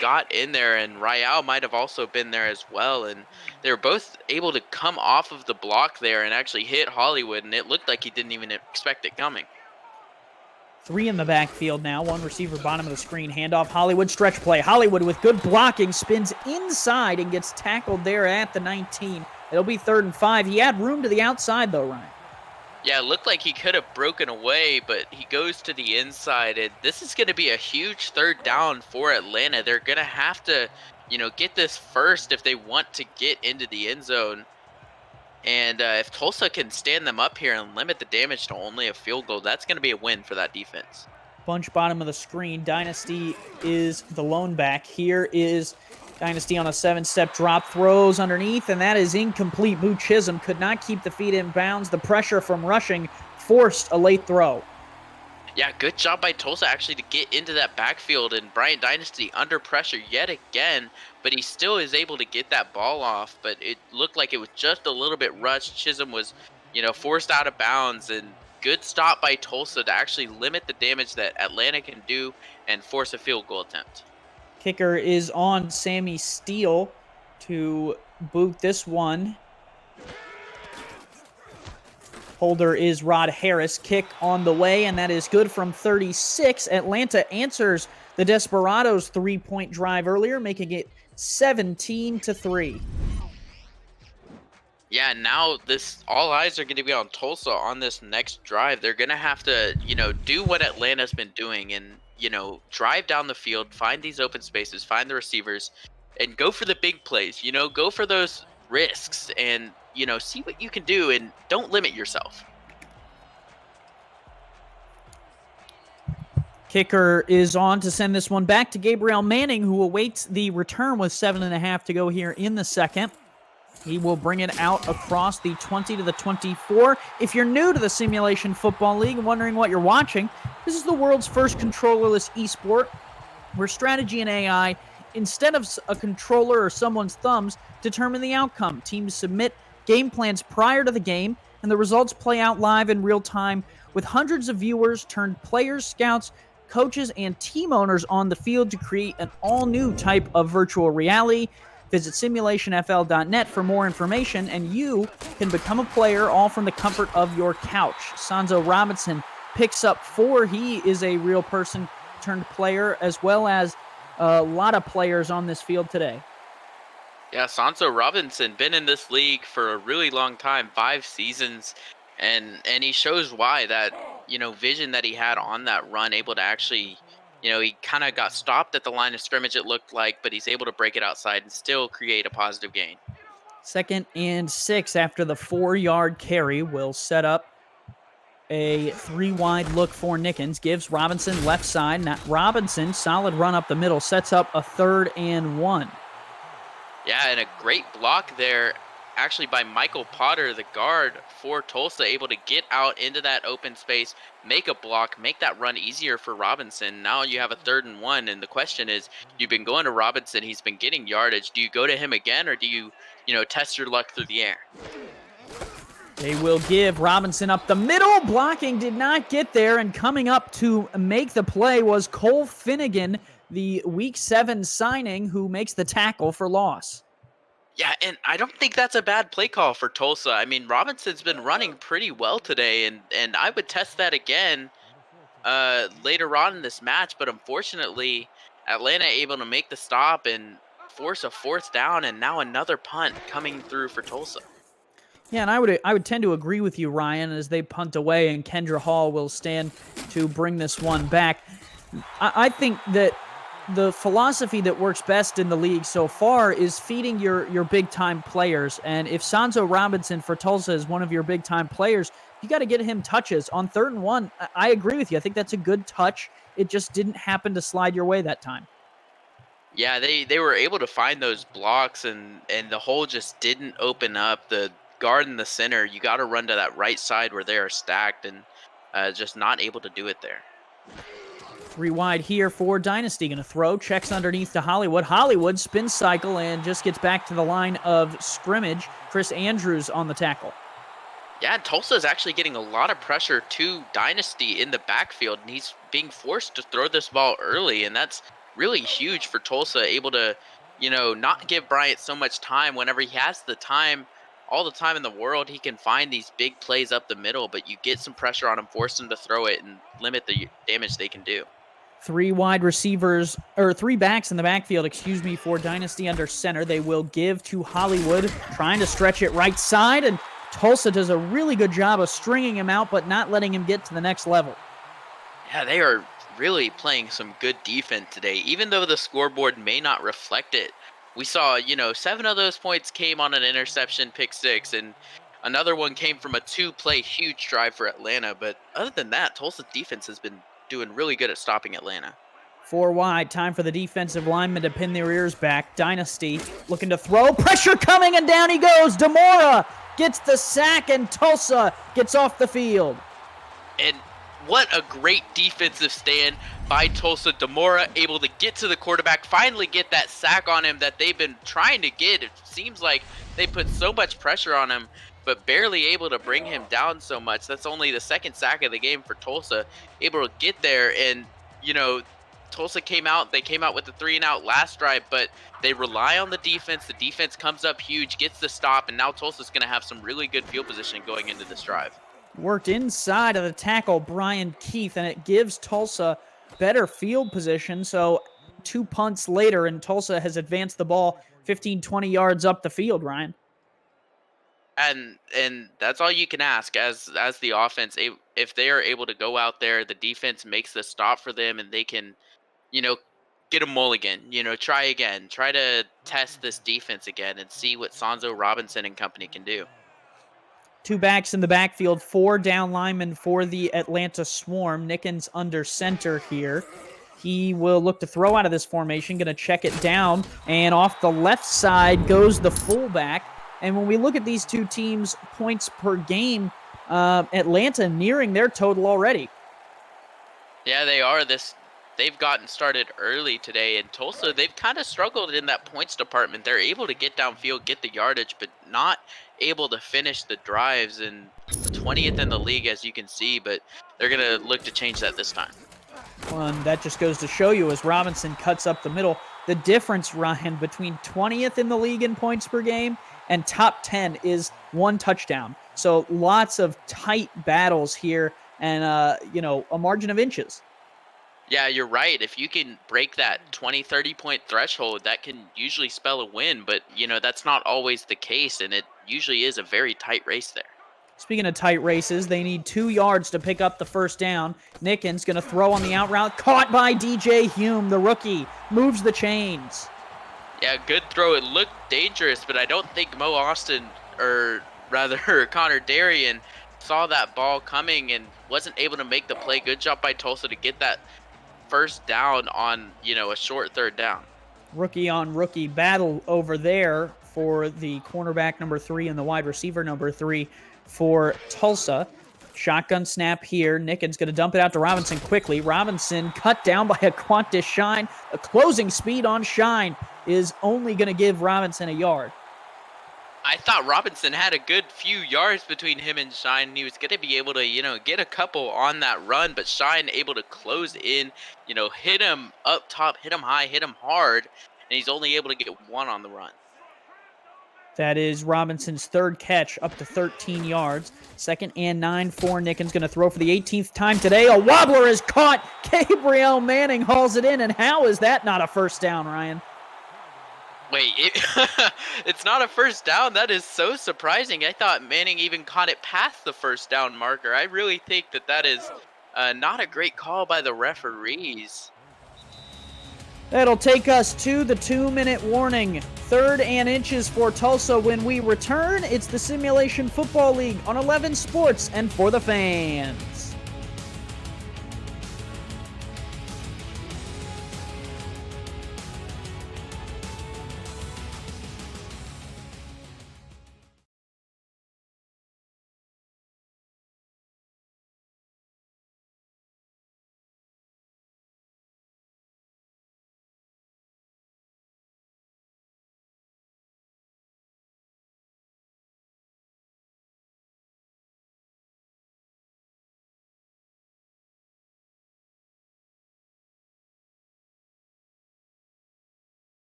got in there, and Rael might have also been there as well, and they were both able to come off of the block there and actually hit Hollywood, and it looked like he didn't even expect it coming. Three in the backfield now. One receiver bottom of the screen. Handoff. Hollywood stretch play. Hollywood with good blocking spins inside and gets tackled there at the 19. It'll be 3rd and 5. He had room to the outside though, Ryan. Yeah, it looked like he could have broken away, but he goes to the inside, and this is going to be a huge 3rd down for Atlanta. They're going to have to, get this first if they want to get into the end zone. And if Tulsa can stand them up here and limit the damage to only a field goal, that's going to be a win for that defense. Bunch bottom of the screen. Dynasty is the lone back. Here is Dynasty on a 7-step drop, throws underneath, and that is incomplete. Boo Chisholm could not keep the feet in bounds. The pressure from rushing forced a late throw. Yeah, good job by Tulsa actually to get into that backfield, and Bryant Dynasty under pressure yet again, but he still is able to get that ball off, but it looked like it was just a little bit rushed. Chisholm was, forced out of bounds, and good stop by Tulsa to actually limit the damage that Atlanta can do and force a field goal attempt. Kicker is on Sammy Steele to boot this one. Holder is Rod Harris. Kick on the way, and that is good from 36. Atlanta answers the Desperados' 3-point drive earlier, making it 17-3. Yeah, now all eyes are going to be on Tulsa on this next drive. They're going to have to, do what Atlanta's been doing and, drive down the field, find these open spaces, find the receivers, and go for the big plays. Go for those risks and, see what you can do and don't limit yourself. Kicker is on to send this one back to Gabriel Manning, who awaits the return with 7.5 to go here in the second. He will bring it out across the 20 to the 24. If you're new to the Simulation Football League and wondering what you're watching, this is the world's first controllerless esport where strategy and AI, instead of a controller or someone's thumbs, determine the outcome. Teams submit game plans prior to the game, and the results play out live in real time with hundreds of viewers turned players, scouts, coaches, and team owners on the field to create an all-new type of virtual reality. Visit simulationfl.net for more information, and you can become a player all from the comfort of your couch. Sanzo Robinson picks up 4. He is a real person turned player, as well as a lot of players on this field today. Yeah, Sanzo Robinson, been in this league for a really long time, 5 seasons, and he shows why that, vision that he had on that run, able to actually, he kind of got stopped at the line of scrimmage, it looked like, but he's able to break it outside and still create a positive gain. 2nd and 6 after the 4-yard carry will set up a 3-wide look for Nickens. Gives Robinson left side. Now Robinson, solid run up the middle, sets up a 3rd and 1. Yeah, and a great block there, actually by Michael Potter, the guard for Tulsa, able to get out into that open space, make a block, make that run easier for Robinson. Now you have a 3rd and 1, and the question is, you've been going to Robinson, he's been getting yardage. Do you go to him again, or do you, test your luck through the air? They will give Robinson up the middle. Blocking did not get there, and coming up to make the play was Cole Finnegan, the Week 7 signing, who makes the tackle for loss. Yeah, and I don't think that's a bad play call for Tulsa. I mean, Robinson's been running pretty well today, and I would test that again later on in this match, but unfortunately, Atlanta able to make the stop and force a 4th down, and now another punt coming through for Tulsa. Yeah, and I would tend to agree with you, Ryan, as they punt away, and Kendra Hall will stand to bring this one back. I think that the philosophy that works best in the league so far is feeding your big-time players. And if Sanzo Robinson for Tulsa is one of your big-time players, you got to get him touches. On 3rd and 1, I agree with you. I think that's a good touch. It just didn't happen to slide your way that time. Yeah, they were able to find those blocks, and the hole just didn't open up. The guard in the center, you got to run to that right side where they are stacked, and just not able to do it there. 3 wide here for Dynasty. Going to throw, checks underneath to Hollywood. Hollywood spins cycle and just gets back to the line of scrimmage. Chris Andrews on the tackle. Yeah, Tulsa is actually getting a lot of pressure to Dynasty in the backfield, and he's being forced to throw this ball early, and that's really huge for Tulsa, able to, not give Bryant so much time. Whenever he has the time, all the time in the world, he can find these big plays up the middle, but you get some pressure on him, force him to throw it, and limit the damage they can do. 3 wide receivers, or 3 backs in the backfield, for Dynasty under center. They will give to Hollywood, trying to stretch it right side, and Tulsa does a really good job of stringing him out, but not letting him get to the next level. Yeah, they are really playing some good defense today, even though the scoreboard may not reflect it. We saw, 7 of those points came on an interception, pick 6, and another one came from a 2-play huge drive for Atlanta. But other than that, Tulsa's defense has been doing really good at stopping Atlanta. 4 wide, time for the defensive linemen to pin their ears back. Dynasty looking to throw, pressure coming, and down he goes. Demora gets the sack, and Tulsa gets off the field. And what a great defensive stand by Tulsa. Demora able to get to the quarterback, finally get that sack on him that they've been trying to get. It seems like they put so much pressure on him, but barely able to bring him down so much. That's only the second sack of the game for Tulsa. Able to get there, and, Tulsa came out. They came out with the 3-and-out last drive, but they rely on the defense. The defense comes up huge, gets the stop, and now Tulsa's going to have some really good field position going into this drive. Worked inside of the tackle, Brian Keith, and it gives Tulsa better field position. So 2 punts later, and Tulsa has advanced the ball 15, 20 yards up the field, Ryan. And that's all you can ask as the offense. If they are able to go out there, the defense makes the stop for them, and they can, get a mulligan, try again, try to test this defense again and see what Sonzo Robinson and company can do. 2 backs in the backfield, 4 down linemen for the Atlanta Swarm. Nickens under center here. He will look to throw out of this formation, going to check it down, and off the left side goes the fullback. And when we look at these 2 teams' points per game, Atlanta nearing their total already. Yeah, they are. They've gotten started early today, and Tulsa, they've kind of struggled in that points department. They're able to get downfield, get the yardage, but not able to finish the drives, and 20th in the league, as you can see, but they're going to look to change that this time. Well, and that just goes to show you, as Robinson cuts up the middle, the difference, Ryan, between 20th in the league in points per game and top 10 is 1 touchdown. So lots of tight battles here, and, a margin of inches. Yeah, you're right. If you can break that 20, 30-point threshold, that can usually spell a win. But, that's not always the case, and it usually is a very tight race there. Speaking of tight races, they need 2 yards to pick up the first down. Nickens going to throw on the out route. Caught by DJ Hume, the rookie. Moves the chains. Yeah, good throw. It looked dangerous, but I don't think Mo Austin, or rather Connor Darien, saw that ball coming and wasn't able to make the play. Good job by Tulsa to get that first down on, a short 3rd down. Rookie on rookie battle over there for the cornerback number 3 and the wide receiver number 3 for Tulsa. Shotgun snap here. Nickens going to dump it out to Robinson quickly. Robinson cut down by a Qantas Shine. A closing speed on Shine is only going to give Robinson a yard. I thought Robinson had a good few yards between him and Shine, and he was going to be able to, get a couple on that run, but Shine able to close in, hit him up top, hit him high, hit him hard, and he's only able to get 1 on the run. That is Robinson's 3rd catch, up to 13 yards. 2nd and 9 for Nickens. Going to throw for the 18th time today. A wobbler is caught. Gabriel Manning hauls it in, and how is that not a first down, Ryan? Wait, it's not a first down? That is so surprising. I thought Manning even caught it past the first down marker. I really think that is not a great call by the referees. That'll take us to the 2-minute warning. 3rd and inches for Tulsa. When we return, it's the Simulation Football League on 11 Sports and for the fans.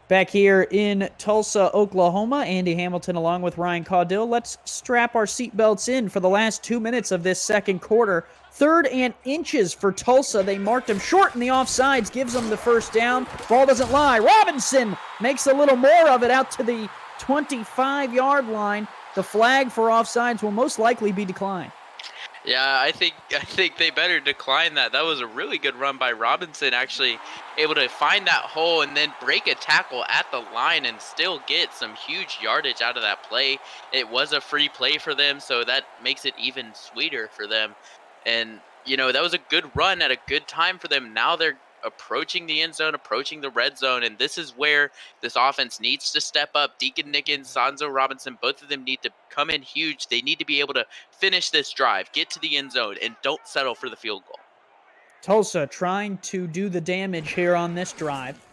Back here in Tulsa, Oklahoma, Andy Hamilton along with Ryan Caudill. Let's strap our seatbelts in for the last 2 minutes of this second quarter. 3rd and inches for Tulsa. They marked him short in the offsides, gives them the first down. Ball doesn't lie. Robinson makes a little more of it out to the 25-yard line. The flag for offsides will most likely be declined. Yeah, I think they better decline that. That was a really good run by Robinson, actually able to find that hole and then break a tackle at the line and still get some huge yardage out of that play. It was a free play for them, so that makes it even sweeter for them. And, that was a good run at a good time for them. Now they're approaching the end zone, approaching the red zone, and this is where this offense needs to step up. Deacon Nickens, Sanzo Robinson, both of them need to come in huge. They need to be able to finish this drive, get to the end zone, and don't settle for the field goal. Tulsa trying to do the damage here on this drive.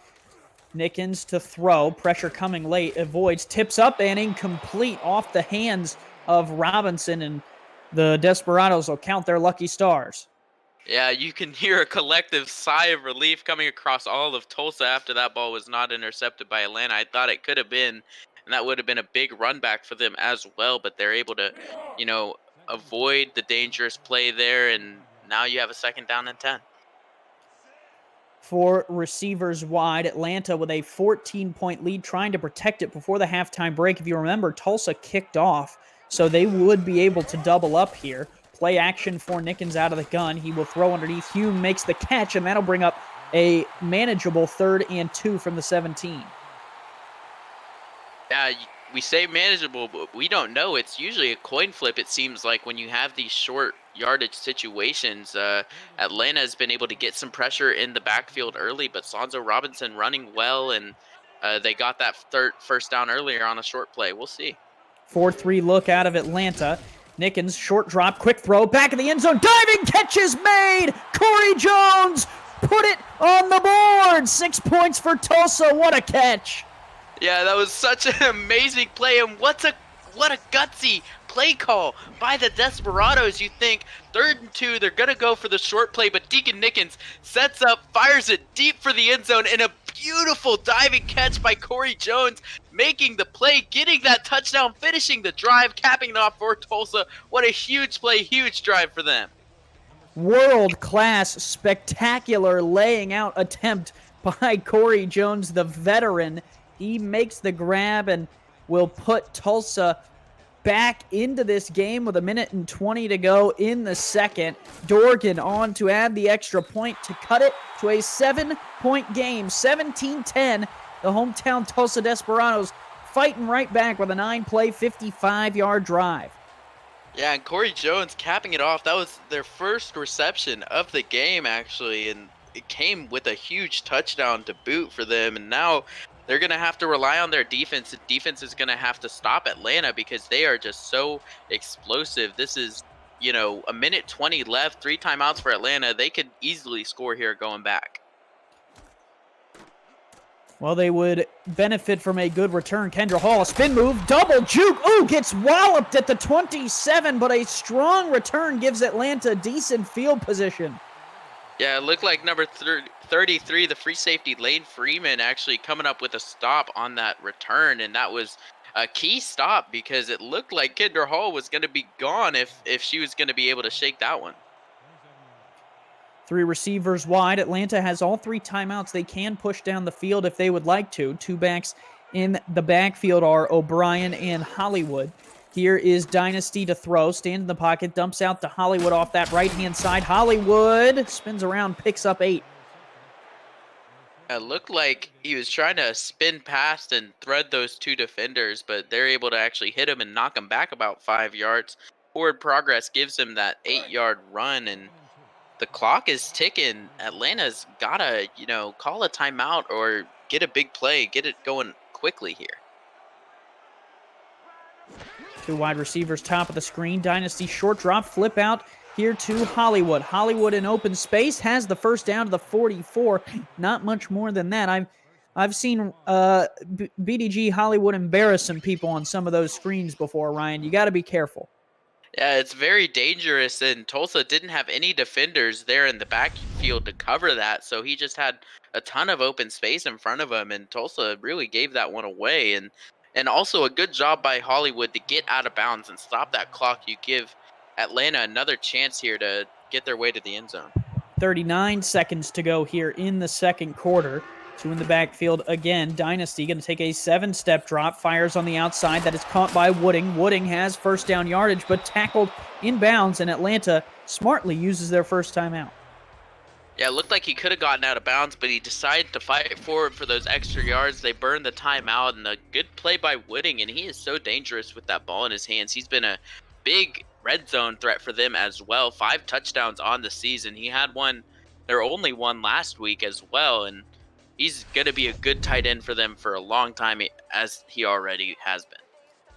Nickens to throw, pressure coming late, avoids, tips up and incomplete off the hands of Robinson, and the Desperados will count their lucky stars. Yeah, you can hear a collective sigh of relief coming across all of Tulsa after that ball was not intercepted by Atlanta. I thought it could have been, and that would have been a big run back for them as well, but they're able to, avoid the dangerous play there, and now you have a 2nd down and 10. 4 receivers wide. Atlanta with a 14-point lead, trying to protect it before the halftime break. If you remember, Tulsa kicked off, so they would be able to double up here. Play action for Nickens out of the gun. He will throw underneath. Hume makes the catch, and that'll bring up a manageable 3rd and 2 from the 17. Yeah, we say manageable, but we don't know. It's usually a coin flip, it seems like, when you have these short yardage situations. Atlanta has been able to get some pressure in the backfield early, but Sanzo Robinson running well, and they got that first down earlier on a short play. We'll see. 4-3 look out of Atlanta. Nickens, short drop, quick throw, back in the end zone, diving catch is made! Corey Jones put it on the board! 6 points for Tulsa, what a catch! Yeah, that was such an amazing play, and what a gutsy play call by the Desperados. You think 3rd and 2, they're going to go for the short play, but Deacon Nickens sets up, fires it deep for the end zone, and a beautiful diving catch by Corey Jones, making the play, getting that touchdown, finishing the drive, capping it off for Tulsa. What a huge play, huge drive for them. World-class, spectacular laying out attempt by Corey Jones, the veteran. He makes the grab and will put Tulsa back into this game with 1:20 to go in the second. Dorgan on to add the extra point to cut it to a 7-point game, 17-10. The hometown Tulsa Desperados fighting right back with a 9-play, 55-yard drive. Yeah, and Corey Jones capping it off. That was their first reception of the game, actually, and it came with a huge touchdown to boot for them. And now they're going to have to rely on their defense. The defense is going to have to stop Atlanta because they are just so explosive. This is, 1:20 left, 3 timeouts for Atlanta. They could easily score here going back. Well, they would benefit from a good return. Kendra Hall, a spin move, double juke. Ooh, gets walloped at the 27, but a strong return gives Atlanta decent field position. Yeah, it looked like number 33, the free safety, Lane Freeman, actually coming up with a stop on that return, and that was a key stop because it looked like Kendra Hall was going to be gone if she was going to be able to shake that one. 3 receivers wide. Atlanta has all 3 timeouts. They can push down the field if they would like to. 2 backs in the backfield are O'Brien and Hollywood. Here is Dynasty to throw. Stands in the pocket, dumps out to Hollywood off that right-hand side. Hollywood spins around, picks up 8. It looked like he was trying to spin past and thread those 2 defenders, but they're able to actually hit him and knock him back about 5 yards. Forward progress gives him that 8-yard run, and the clock is ticking. Atlanta's got to, call a timeout or get a big play, get it going quickly here. 2 wide receivers top of the screen. Dynasty short drop, flip out here to Hollywood. Hollywood in open space has the first down to the 44. Not much more than that. I've seen BDG Hollywood embarrass some people on some of those screens before, Ryan. You got to be careful. Yeah, it's very dangerous, and Tulsa didn't have any defenders there in the backfield to cover that, so he just had a ton of open space in front of him, and Tulsa really gave that one away. And also a good job by Hollywood to get out of bounds and stop that clock. You give Atlanta another chance here to get their way to the end zone. 39 seconds to go here in the second quarter. Two in the backfield again. Dynasty going to take a 7-step drop. Fires on the outside. That is caught by Wooding. Wooding has first down yardage, but tackled inbounds, and Atlanta smartly uses their first timeout. Yeah, it looked like he could have gotten out of bounds, but he decided to fight forward for those extra yards. They burned the timeout, and a good play by Wooding, and he is so dangerous with that ball in his hands. He's been a big red zone threat for them as well. 5 touchdowns on the season. He had their only one last week as well, and he's going to be a good tight end for them for a long time, as he already has been.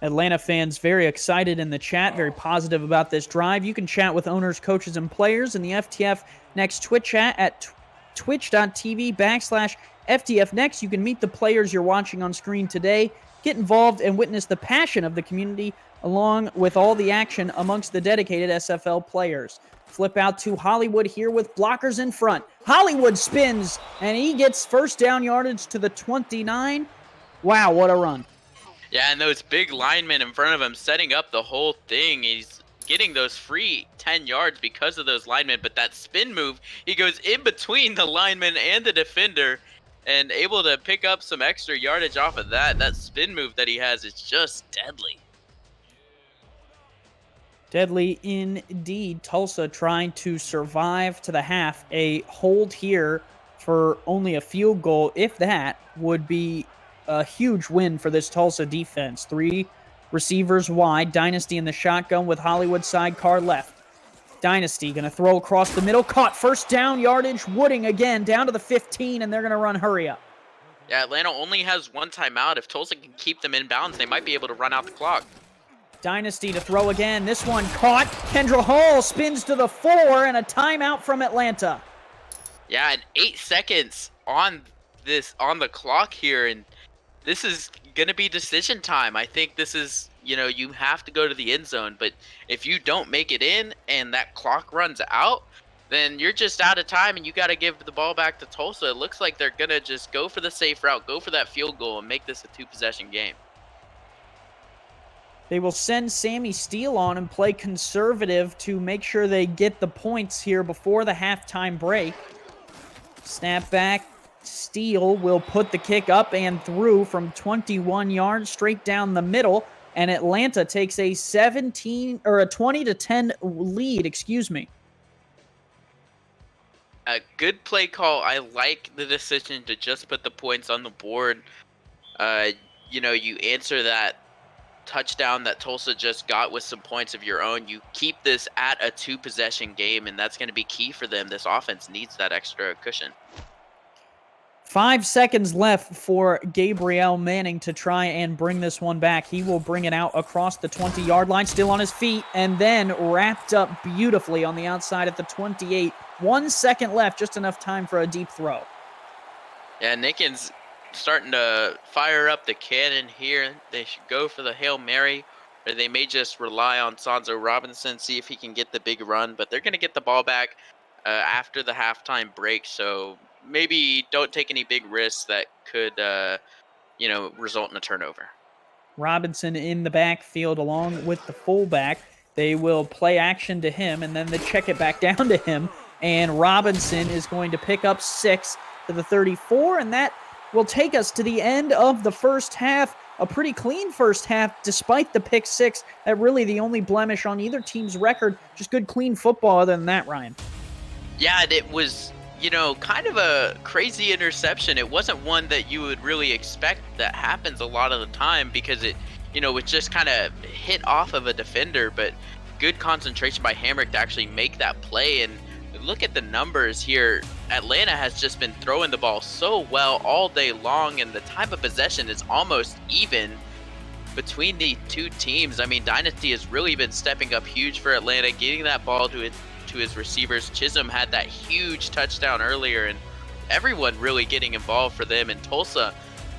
Atlanta fans very excited in the chat, very positive about this drive. You can chat with owners, coaches, and players in the FTF Next Twitch chat at twitch.tv/FTF Next. You can meet the players you're watching on screen today, get involved, and witness the passion of the community along with all the action amongst the dedicated SFL players. Flip out to Hollywood here with blockers in front. Hollywood spins, and he gets first down yardage to the 29. Wow, what a run. Yeah, and those big linemen in front of him setting up the whole thing. He's getting those free 10 yards because of those linemen, but that spin move, he goes in between the lineman and the defender and able to pick up some extra yardage off of that. That spin move that he has is just deadly. Deadly indeed. Tulsa trying to survive to the half. A hold here for only a field goal, if that, would be a huge win for this Tulsa defense. 3 receivers wide. Dynasty in the shotgun with Hollywood sidecar left. Dynasty going to throw across the middle. Caught first down yardage. Wooding again down to the 15, and they're going to run hurry up. Yeah, Atlanta only has one timeout. If Tulsa can keep them in bounds, they might be able to run out the clock. Dynasty to throw again. This one caught. Kendra Hall spins to the 4, and a timeout from Atlanta. Yeah, and 8 seconds on the clock here, and this is going to be decision time. I think this is, you have to go to the end zone, but if you don't make it in and that clock runs out, then you're just out of time and you got to give the ball back to Tulsa. It looks like they're going to just go for the safe route, go for that field goal, and make this a 2-possession game. They will send Sammy Steele on and play conservative to make sure they get the points here before the halftime break. Snap back. Steele will put the kick up and through from 21 yards straight down the middle, and Atlanta takes a 20-10 lead, A good play call. I like the decision to just put the points on the board. You answer that touchdown that Tulsa just got with some points of your own. You keep this at a 2-possession game, and that's going to be key for them. This offense needs that extra cushion. 5 seconds left for Gabriel Manning to try and bring this one back. He will bring it out across the 20-yard line, still on his feet, and then wrapped up beautifully on the outside at the 28. 1 second left, just enough time for a deep throw. Yeah, Nickens starting to fire up the cannon here. They should go for the Hail Mary, or they may just rely on Sonzo Robinson, see if he can get the big run, but they're going to get the ball back after the halftime break, so maybe don't take any big risks that could, result in a turnover. Robinson in the backfield along with the fullback. They will play action to him, and then they check it back down to him, and Robinson is going to pick up 6 to the 34, and that will take us to the end of the first half. A pretty clean first half, despite the pick 6. That really the only blemish on either team's record. Just good, clean football other than that, Ryan. Yeah, it was, kind of a crazy interception. It wasn't one that you would really expect that happens a lot of the time because it just kind of hit off of a defender, but good concentration by Hamrick to actually make that play. And look at the numbers here. Atlanta has just been throwing the ball so well all day long, and the time of possession is almost even between the two teams. I mean, Dynasty has really been stepping up huge for Atlanta, getting that ball to his receivers. Chisholm had that huge touchdown earlier, and everyone really getting involved for them. And Tulsa,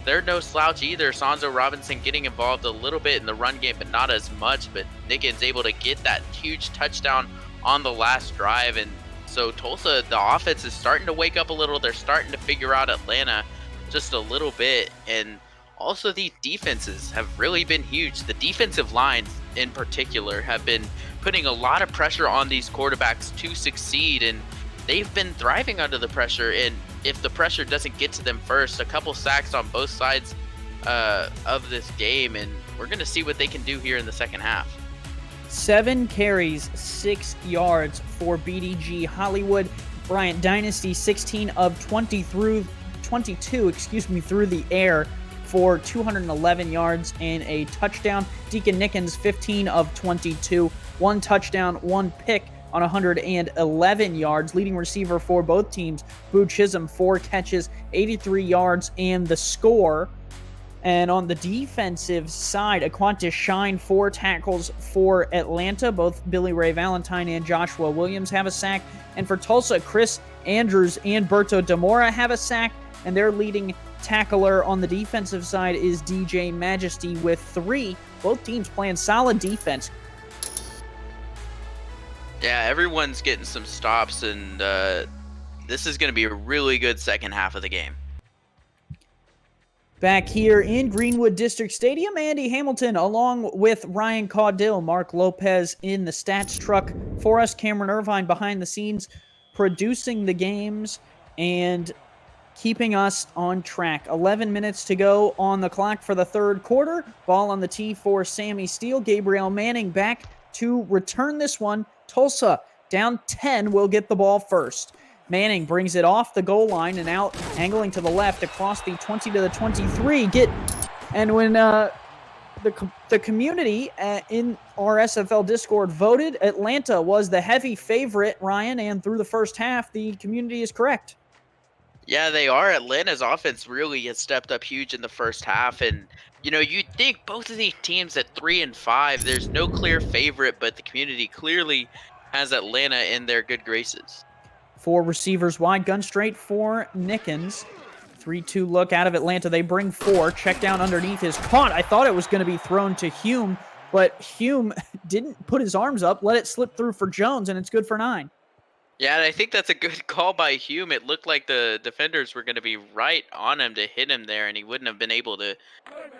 they're no slouch either. Sonzo Robinson getting involved a little bit in the run game, but not as much. But Nickens able to get that huge touchdown on the last drive. And so Tulsa, the offense is starting to wake up a little. They're starting to figure out Atlanta just a little bit. And also these defenses have really been huge. The defensive lines in particular have been putting a lot of pressure on these quarterbacks to succeed. And they've been thriving under the pressure. And if the pressure doesn't get to them first, a couple sacks on both sides of this game, and we're going to see what they can do here in the second half. 7 carries, 6 yards for BDG Hollywood. Bryant Dynasty, 16 of 22 through the air for 211 yards and a touchdown. Deacon Nickens, 15 of 22, 1 touchdown, 1 pick on 111 yards. Leading receiver for both teams, Boo Chisholm, 4 catches, 83 yards, and the score. And on the defensive side, Aquantis Shine, 4 tackles for Atlanta. Both Billy Ray Valentine and Joshua Williams have a sack. And for Tulsa, Chris Andrews and Berto Demora have a sack. And their leading tackler on the defensive side is DJ Majesty with 3. Both teams playing solid defense. Yeah, everyone's getting some stops, and this is going to be a really good second half of the game. Back here in Greenwood District Stadium, Andy Hamilton along with Ryan Caudill, Mark Lopez in the stats truck for us, Cameron Irvine behind the scenes producing the games and keeping us on track. 11 minutes to go on the clock for the third quarter. Ball on the tee for Sammy Steele. Gabriel Manning back to return this one. Tulsa down 10 will get the ball first. Manning brings it off the goal line and out, angling to the left across the 20 to the 23. And when the community in our SFL Discord voted, Atlanta was the heavy favorite, Ryan, and through the first half, the community is correct. Yeah, they are. Atlanta's offense really has stepped up huge in the first half, and you'd think both of these teams at 3 and 5, there's no clear favorite, but the community clearly has Atlanta in their good graces. 4 receivers wide, gun straight for Nickens. 3-2 look out of Atlanta. They bring 4. Check down underneath is caught. I thought it was going to be thrown to Hume, but Hume didn't put his arms up, let it slip through for Jones, and it's good for 9. Yeah, and I think that's a good call by Hume. It looked like the defenders were going to be right on him to hit him there, and he wouldn't have been able to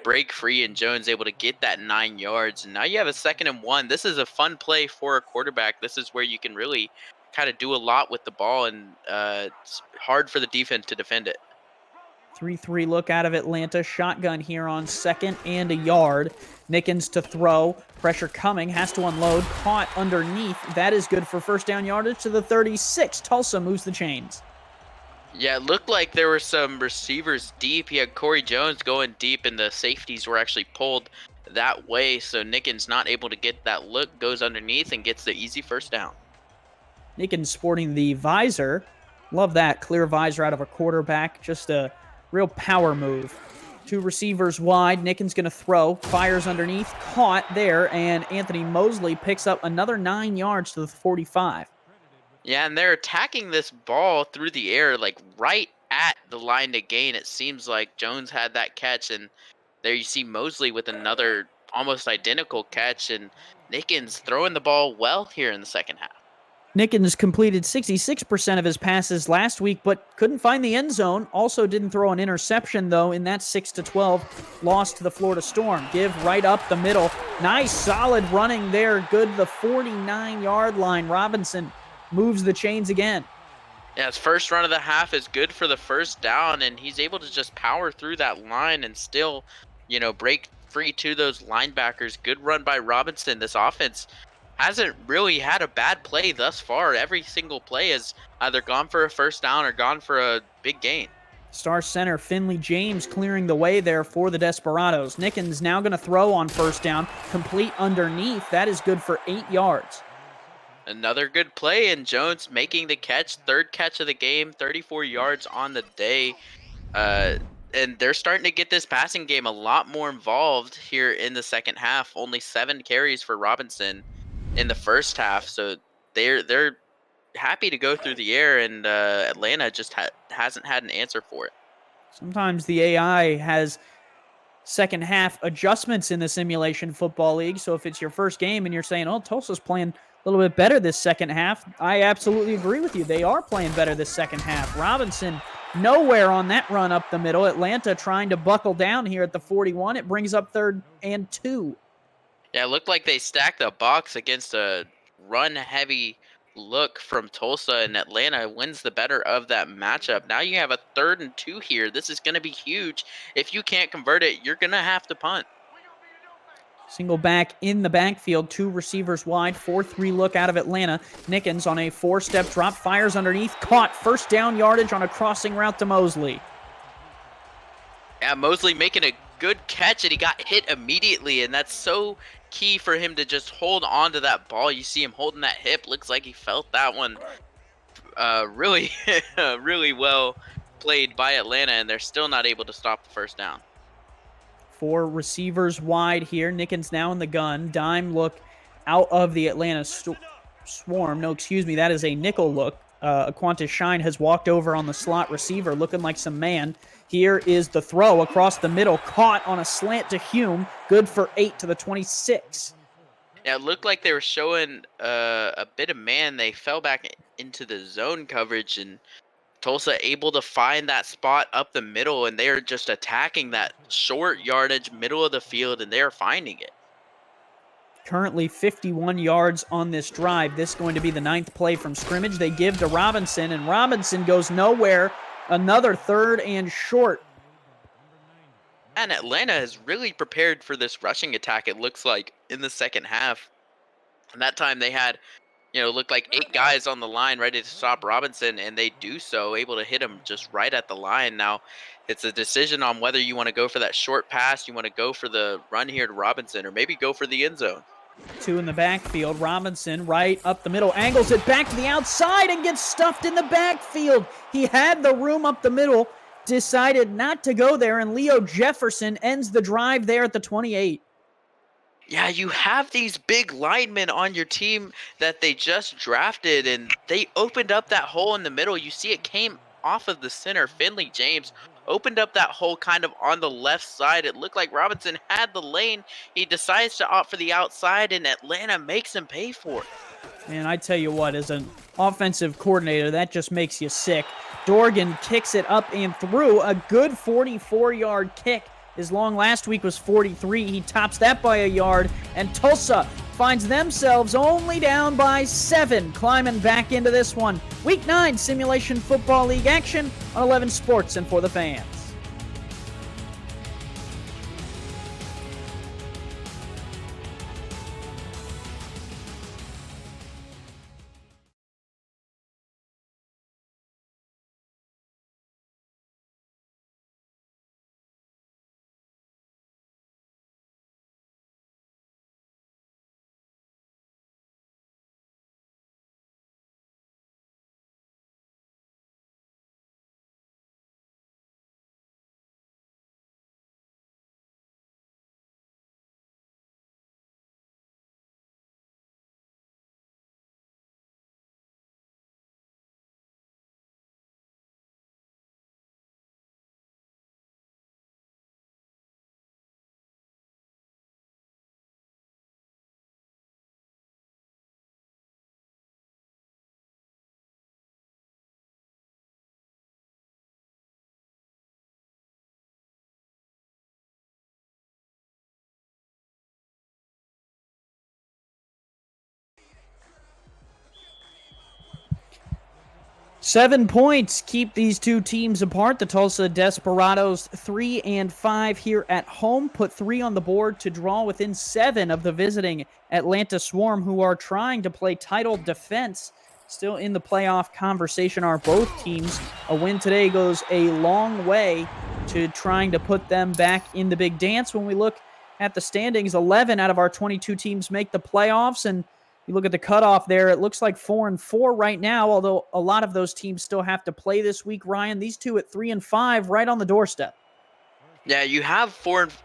break free, and Jones able to get that 9 yards. And now you have a 2nd and 1. This is a fun play for a quarterback. This is where you can really kind of do a lot with the ball, and it's hard for the defense to defend it. 3-3 look out of Atlanta. Shotgun here on 2nd and a yard. Nickens to throw. Pressure coming. Has to unload. Caught underneath. That is good for first down yardage to the 36. Tulsa moves the chains. Yeah, it looked like there were some receivers deep. He had Corey Jones going deep, and the safeties were actually pulled that way. So Nickens not able to get that look, goes underneath and gets the easy first down. Nickens sporting the visor. Love that. Clear visor out of a quarterback. Just a real power move. 2 receivers wide. Nickens going to throw. Fires underneath. Caught there. And Anthony Mosley picks up another 9 yards to the 45. Yeah, and they're attacking this ball through the air, like right at the line to gain. It seems like Jones had that catch, and there you see Mosley with another almost identical catch, and Nickens throwing the ball well here in the second half. Nickens completed 66% of his passes last week, but couldn't find the end zone. Also didn't throw an interception, though, in that 6-12 loss to the Florida Storm. Give right up the middle. Nice, solid running there. Good, the 49-yard line. Robinson moves the chains again. Yeah, his first run of the half is good for the first down, and he's able to just power through that line and still, break free to those linebackers. Good run by Robinson. This offense hasn't really had a bad play thus far. Every single play has either gone for a first down or gone for a big gain. Star center Finley James clearing the way there for the Desperados. Nickens now going to throw on first down. Complete underneath. That is good for 8 yards. Another good play, and Jones making the catch. 3rd catch of the game, 34 yards on the day. And they're starting to get this passing game a lot more involved here in the second half. Only 7 carries for Robinson in the first half, so they're happy to go through the air, and Atlanta just hasn't had an answer for it. Sometimes the AI has second half adjustments in the Simulation Football League. So if it's your first game and you're saying, oh, Tulsa's playing a little bit better this second half, I absolutely agree with you. They are playing better this second half. Robinson nowhere on that run up the middle. Atlanta trying to buckle down here at the 41. It brings up 3rd and 2. Yeah, it looked like they stacked a box against a run-heavy look from Tulsa, and Atlanta wins the better of that matchup. Now you have a 3rd and 2 here. This is going to be huge. If you can't convert it, you're going to have to punt. Single back in the backfield, 2 receivers wide, 4-3 look out of Atlanta. Nickens on a 4-step drop, fires underneath, caught. First down yardage on a crossing route to Mosley. Yeah, Mosley making a good catch, and he got hit immediately, and that's so key for him to just hold on to that ball. You see him holding that hip. Looks like he felt that one really, really well played by Atlanta, and they're still not able to stop the first down. 4 receivers wide here. Nickens now in the gun. Dime look out of the Atlanta swarm. No, excuse me. That is a nickel look. Aquantis Shine has walked over on the slot receiver looking like some man. Here is the throw across the middle. Caught on a slant to Hume. Good for 8 to the 26. Yeah, it looked like they were showing a bit of man. They fell back into the zone coverage, and Tulsa able to find that spot up the middle, and they are just attacking that short yardage middle of the field, and they are finding it. Currently 51 yards on this drive. This is going to be the 9th play from scrimmage. They give to Robinson, and Robinson goes nowhere. Another 3rd and short. And Atlanta has really prepared for this rushing attack, it looks like, in the second half. And that time they had, looked like 8 guys on the line ready to stop Robinson, and they do so, able to hit him just right at the line. Now, it's a decision on whether you want to go for that short pass, you want to go for the run here to Robinson, or maybe go for the end zone. 2 in the backfield. Robinson right up the middle, angles it back to the outside and gets stuffed in the backfield. He had the room up the middle, decided not to go there, and Leo Jefferson ends the drive there at the 28. Yeah, you have these big linemen on your team that they just drafted, and they opened up that hole in the middle. You see it came off of the center. Finley James opened up that hole kind of on the left side. It looked like Robinson had the lane. He decides to opt for the outside, and Atlanta makes him pay for it. Man, I tell you what, as an offensive coordinator, that just makes you sick. Dorgan kicks it up and through. A good 44-yard kick. His long last week was 43. He tops that by a yard, and Tulsa finds themselves only down by 7, climbing back into this one. Week 9 Simulation Football League action on 11 Sports and for the fans. Seven points keep these two teams apart. The Tulsa Desperados 3-5 here at home, put 3 on the board to draw within 7 of the visiting Atlanta Swarm, who are trying to play title defense. Still in the playoff conversation are both teams. A win today goes a long way to trying to put them back in the big dance. When we look at the standings, 11 out of our 22 teams make the playoffs, and you look at the cutoff there, it looks like 4-4 right now, although a lot of those teams still have to play this week, Ryan. These two at 3-5 right on the doorstep. Yeah, you have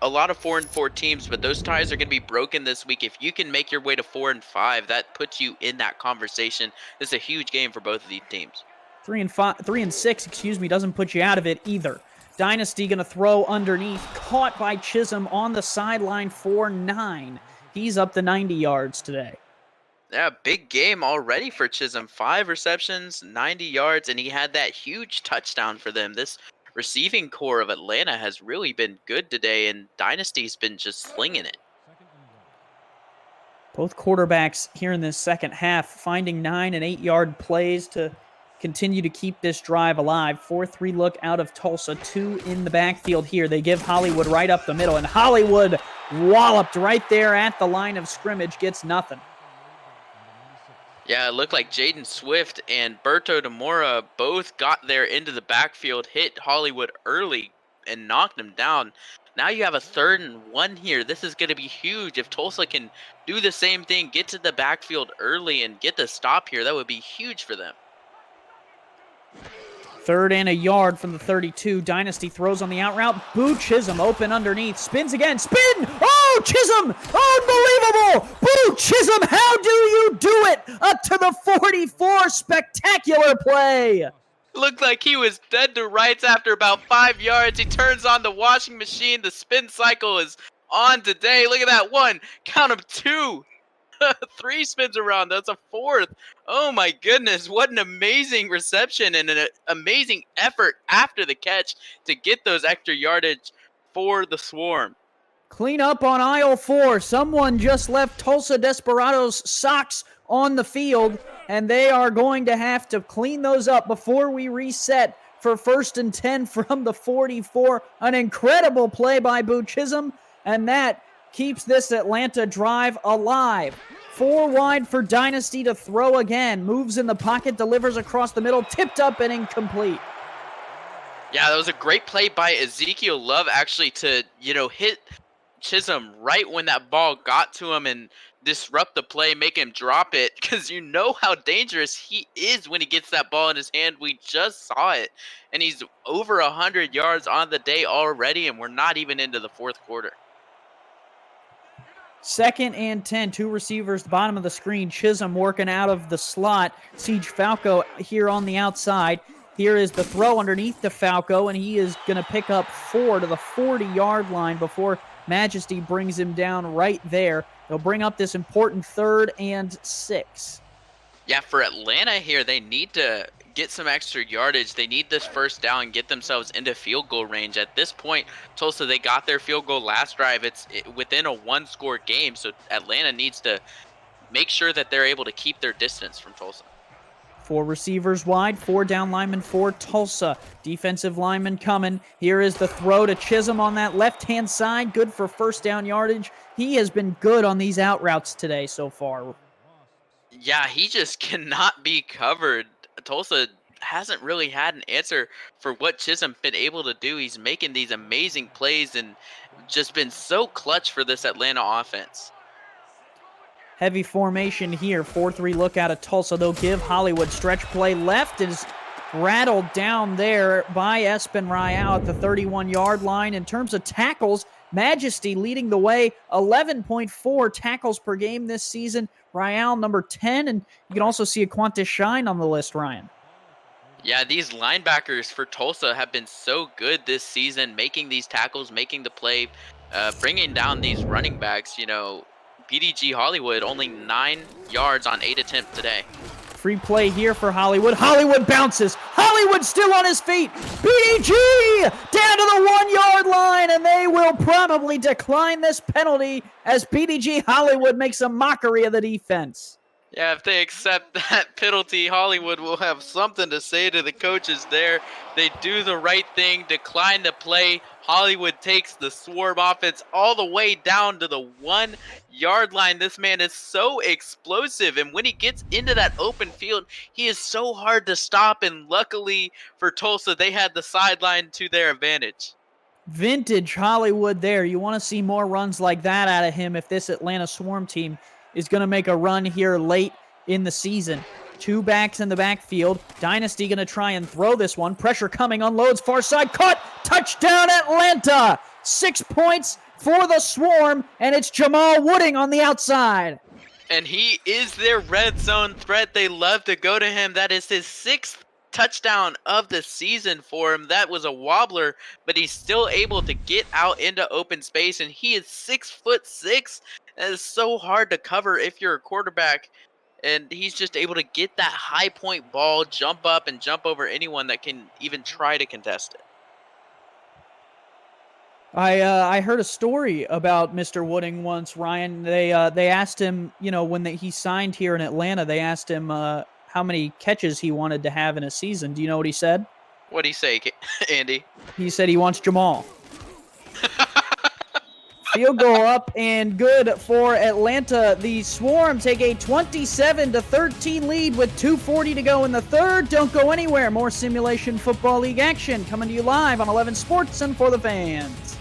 a lot of 4-4 teams, but those ties are going to be broken this week. If you can make your way to 4-5, that puts you in that conversation. This is a huge game for both of these teams. 3-6, doesn't put you out of it either. Dynasty going to throw underneath, caught by Chisholm on the sideline for 9. He's up to 90 yards today. Yeah, big game already for Chisholm. 5 receptions, 90 yards, and he had that huge touchdown for them. This receiving core of Atlanta has really been good today, and Dynasty's been just slinging it. Both quarterbacks here in this second half finding 9 and 8 yard plays to continue to keep this drive alive. 4-3 look out of Tulsa, 2 in the backfield here. They give Hollywood right up the middle, and Hollywood walloped right there at the line of scrimmage, gets nothing. Yeah, it looked like Jaden Swift and Berto DeMora both got there into the backfield, hit Hollywood early, and knocked him down. Now you have a 3rd and 1 here. This is going to be huge. If Tulsa can do the same thing, get to the backfield early and get the stop here, that would be huge for them. 3rd and a yard from the 32. Dynasty throws on the out route. Boo Chisholm open underneath. Spins again. Spin! Oh, Chisholm! Unbelievable! Boo Chisholm, how do you do it? Up to the 44. Spectacular play. Looked like he was dead to rights after about 5 yards. He turns on the washing machine. The spin cycle is on today. Look at that. 1. Count them 2. 3 spins around. That's a 4th. Oh my goodness. What an amazing reception and an amazing effort after the catch to get those extra yardage for the Swarm. Clean up on aisle 4. Someone just left Tulsa Desperados socks on the field, and they are going to have to clean those up before we reset for 1st and 10 from the 44. An incredible play by Boo Chisholm, and that keeps this Atlanta drive alive. 4 wide for Dynasty to throw again. Moves in the pocket, delivers across the middle, tipped up and incomplete. Yeah, that was a great play by Ezekiel Love actually to, hit Chisholm right when that ball got to him and disrupt the play, make him drop it, because you know how dangerous he is when he gets that ball in his hand. We just saw it, and he's over 100 yards on the day already, and we're not even into the 4th quarter. 2nd and 10, 2 receivers, the bottom of the screen. Chisholm working out of the slot. Siege Falco here on the outside. Here is the throw underneath to Falco, and he is going to pick up 4 to the 40-yard line before Majesty brings him down right there. They'll bring up this important 3rd and 6. Yeah, for Atlanta here, they need to get some extra yardage. They need this 1st down and get themselves into field goal range. At this point, Tulsa, they got their field goal last drive. It's within a 1-score game, so Atlanta needs to make sure that they're able to keep their distance from Tulsa. 4 receivers wide, 4 down linemen for Tulsa. Defensive lineman coming. Here is the throw to Chisholm on that left-hand side. Good for 1st down yardage. He has been good on these out routes today so far. Yeah, he just cannot be covered. Tulsa hasn't really had an answer for what Chisholm's been able to do. He's making these amazing plays and just been so clutch for this Atlanta offense. Heavy formation here. 4-3 look out of Tulsa. They'll give Hollywood stretch play left. Is rattled down there by Espen Rayal at the 31-yard line. In terms of tackles, Majesty leading the way. 11.4 tackles per game this season. Rayal number 10, and you can also see Aquantis Shine on the list, Ryan. Yeah, these linebackers for Tulsa have been so good this season, making these tackles, making the play, bringing down these running backs. PDG Hollywood only 9 yards on 8 attempts today. Free play here for Hollywood. Hollywood bounces. Hollywood still on his feet. PDG down to the 1-yard line, and they will probably decline this penalty as PDG Hollywood makes a mockery of the defense. Yeah, if they accept that penalty, Hollywood will have something to say to the coaches there. They do the right thing, decline the play. Hollywood takes the Swarm offense all the way down to the 1-yard line. This man is so explosive, and when he gets into that open field, he is so hard to stop, and luckily for Tulsa, they had the sideline to their advantage. Vintage Hollywood there. You want to see more runs like that out of him if this Atlanta Swarm team is going to make a run here late in the season. 2 backs in the backfield. Dynasty going to try and throw this one. Pressure coming, unloads, far side, caught, touchdown Atlanta! 6 points for the Swarm, and it's Jamal Wooding on the outside. And he is their red zone threat. They love to go to him. That is his 6th touchdown of the season for him. That was a wobbler, but he's still able to get out into open space, and he is 6'6". That is so hard to cover if you're a quarterback, and he's just able to get that high point ball, jump up, and jump over anyone that can even try to contest it. I heard a story about Mr. Wooding once, Ryan. They asked him, when he signed here in Atlanta, they asked him how many catches he wanted to have in a season. Do you know what he said? What'd he say, Andy? He said he wants Jamal. Field goal up and good for Atlanta. The Swarm take a 27-13 lead with 2:40 to go in the third. Don't go anywhere. More Simulation Football League action coming to you live on 11 Sports and for the fans.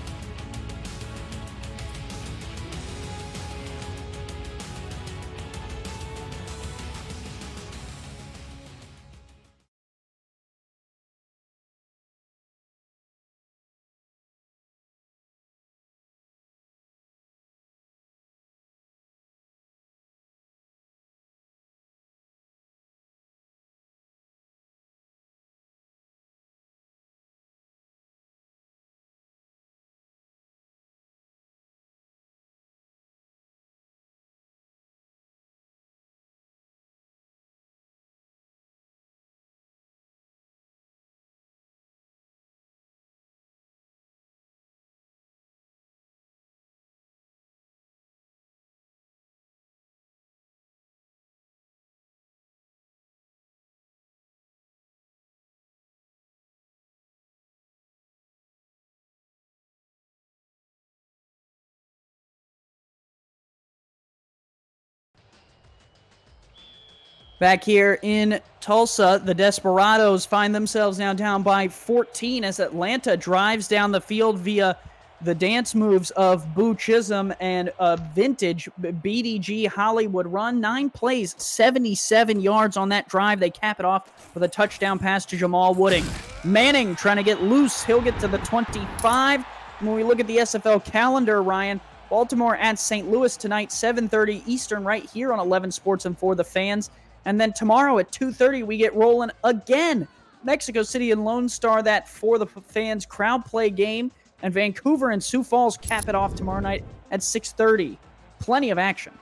Back here in Tulsa, the Desperados find themselves now down by 14 as Atlanta drives down the field via the dance moves of Boo Chisholm and a vintage BDG Hollywood run. 9 plays, 77 yards on that drive. They cap it off with a touchdown pass to Jamal Wooding. Manning trying to get loose. He'll get to the 25. And when we look at the SFL calendar, Ryan, Baltimore at St. Louis tonight, 7:30 Eastern, right here on 11 Sports and for the fans. And then tomorrow at 2:30, we get rolling again. Mexico City and Lone Star, that for the fans crowd play game. And Vancouver and Sioux Falls cap it off tomorrow night at 6:30. Plenty of action.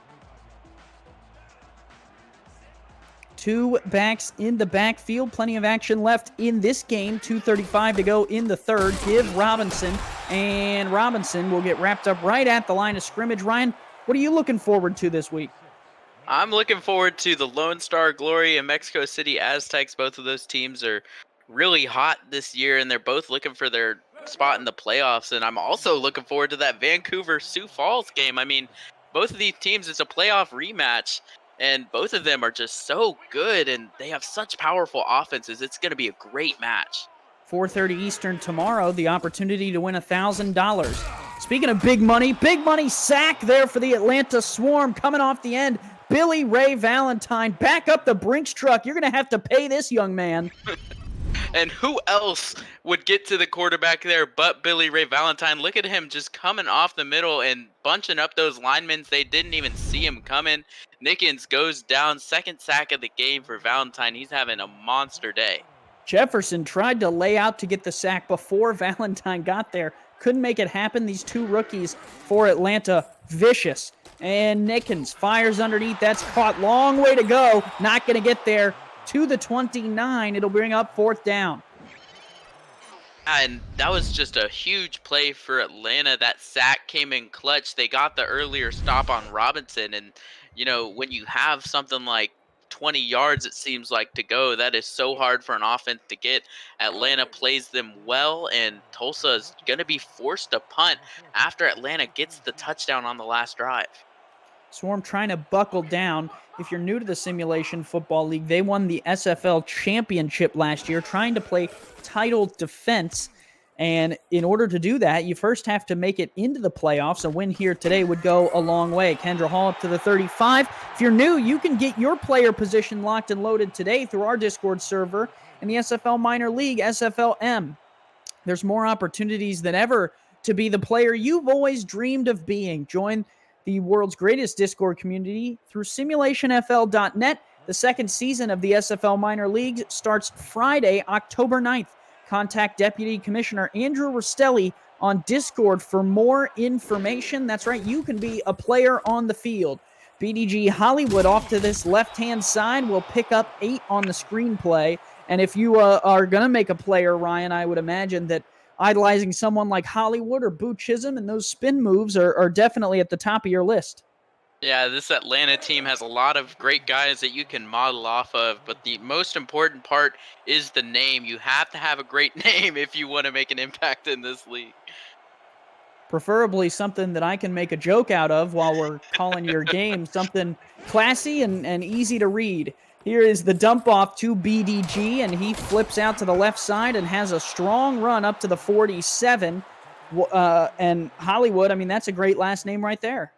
2 backs in the backfield. Plenty of action left in this game. 2:35 to go in the third. Give Robinson. And Robinson will get wrapped up right at the line of scrimmage. Ryan, what are you looking forward to this week? I'm looking forward to the Lone Star Glory and Mexico City Aztecs. Both of those teams are really hot this year, and they're both looking for their spot in the playoffs. And I'm also looking forward to that Vancouver Sioux Falls game. I mean, both of these teams, it's a playoff rematch, and both of them are just so good, and they have such powerful offenses. It's going to be a great match. 4:30 Eastern tomorrow, the opportunity to win $1,000. Speaking of big money sack there for the Atlanta Swarm coming off the end. Billy Ray Valentine, back up the Brinks truck. You're going to have to pay this young man. And who else would get to the quarterback there but Billy Ray Valentine? Look at him just coming off the middle and bunching up those linemen. They didn't even see him coming. Nickens goes down. Second sack of the game for Valentine. He's having a monster day. Jefferson tried to lay out to get the sack before Valentine got there. Couldn't make it happen. These 2 rookies for Atlanta, vicious. And Nickens fires underneath. That's caught. Long way to go. Not going to get there to the 29. It'll bring up 4th down. And that was just a huge play for Atlanta. That sack came in clutch. They got the earlier stop on Robinson. And, when you have something like 20 yards, it seems like, to go, that is so hard for an offense to get. Atlanta plays them well, and Tulsa is going to be forced to punt after Atlanta gets the touchdown on the last drive. Swarm trying to buckle down. If you're new to the Simulation Football League, they won the SFL Championship last year, trying to play title defense. And in order to do that, you first have to make it into the playoffs. A win here today would go a long way. Kendra Hall up to the 35. If you're new, you can get your player position locked and loaded today through our Discord server in the SFL Minor League, SFLM. There's more opportunities than ever to be the player you've always dreamed of being. Join the world's greatest Discord community through simulationfl.net The second season of the SFL Minor Leagues starts Friday, October 9th. Contact Deputy Commissioner Andrew Rostelli on Discord for more information. That's right, you can be a player on the field. BDG Hollywood off to this left-hand side will pick up 8 on the screenplay. And if you are going to make a player, Ryan, I would imagine that idolizing someone like Hollywood or Boo Chisholm and those spin moves are definitely at the top of your list. Yeah, this Atlanta team has a lot of great guys that you can model off of, but the most important part is the name. You have to have a great name if you want to make an impact in this league. Preferably something that I can make a joke out of while we're calling your game, something classy and easy to read. Here is the dump off to BDG, and he flips out to the left side and has a strong run up to the 47. And Hollywood, I mean, that's a great last name right there.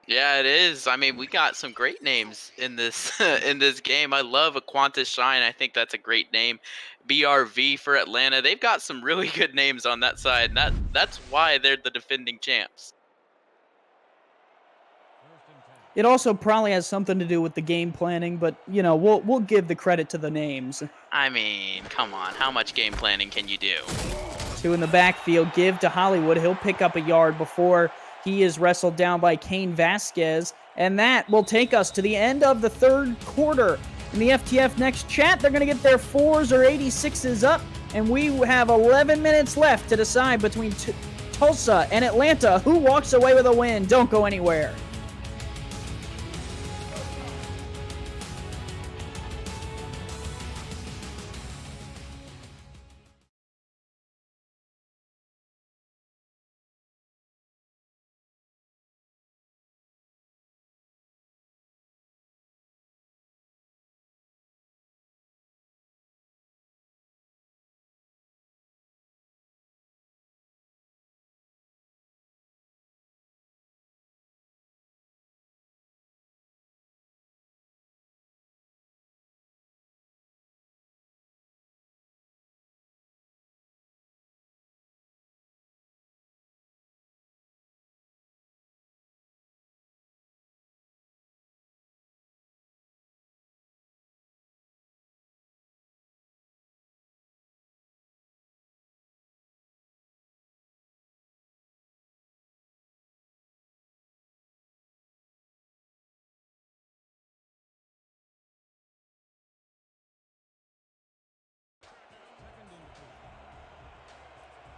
Yeah, it is. I mean, we got some great names in this in this game. I love Aquantis Shine. I think that's a great name. BRV for Atlanta. They've got some really good names on that side. And that's why they're the defending champs. It also probably has something to do with the game planning, but you know, we'll give the credit to the names. I mean, come on. How much game planning can you do? 2 in the backfield, give to Hollywood. He'll pick up a yard before he is wrestled down by Kane Vasquez. And that will take us to the end of the third quarter. In the FTF Next chat, they're going to get their 4s or 86s up. And we have 11 minutes left to decide between Tulsa and Atlanta who walks away with a win. Don't go anywhere.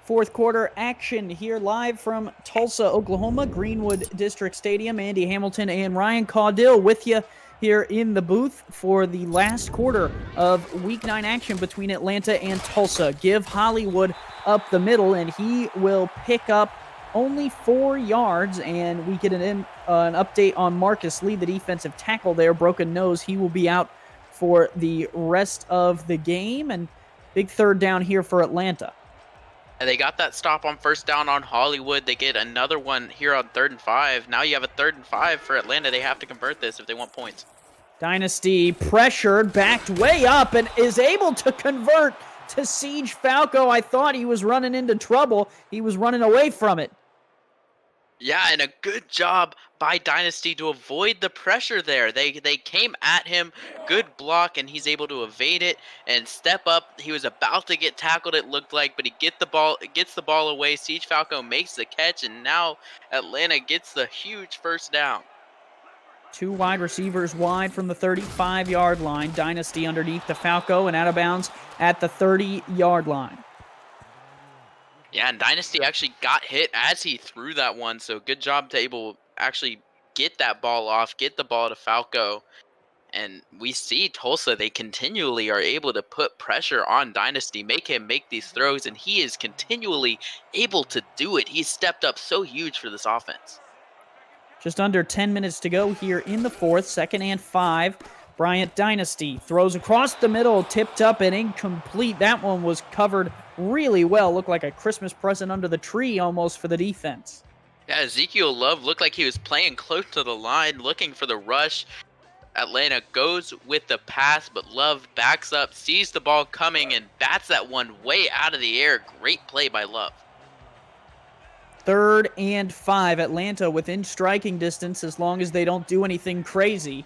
Fourth quarter action here live from Tulsa, Oklahoma, Greenwood District Stadium. Andy Hamilton and Ryan Caudill with you here in the booth for the last quarter of Week 9 action between Atlanta and Tulsa. Give Hollywood up the middle, and he will pick up only 4 yards, and we get an update on Marcus Lee, the defensive tackle there, broken nose. He will be out for the rest of the game, and big third down here for Atlanta. And they got that stop on first down on Hollywood. They get another one here on 3rd and 5. Now you have a 3rd and 5 for Atlanta. They have to convert this if they want points. Dynasty pressured, backed way up, and is able to convert to Siege Falco. I thought he was running into trouble. He was running away from it. Yeah, and a good job by Dynasty to avoid the pressure there. They came at him, good block, and he's able to evade it and step up. He was about to get tackled, it looked like, but he gets the ball away. Siege Falco makes the catch, and now Atlanta gets the huge first down. 2 wide receivers wide from the 35-yard line. Dynasty underneath to Falco and out of bounds at the 30-yard line. Yeah, and Dynasty actually got hit as he threw that one, so good job to able actually get that ball off, get the ball to Falco. And we see Tulsa, they continually are able to put pressure on Dynasty, make him make these throws, and he is continually able to do it. He's stepped up so huge for this offense. Just under 10 minutes to go here in the fourth, 2nd and 5. Bryant Dynasty throws across the middle, tipped up and incomplete. That one was covered really well. Looked like a Christmas present under the tree almost for the defense. Yeah, Ezekiel Love looked like he was playing close to the line, looking for the rush. Atlanta goes with the pass, but Love backs up, sees the ball coming, and bats that one way out of the air. Great play by Love. 3rd and 5. Atlanta within striking distance as long as they don't do anything crazy.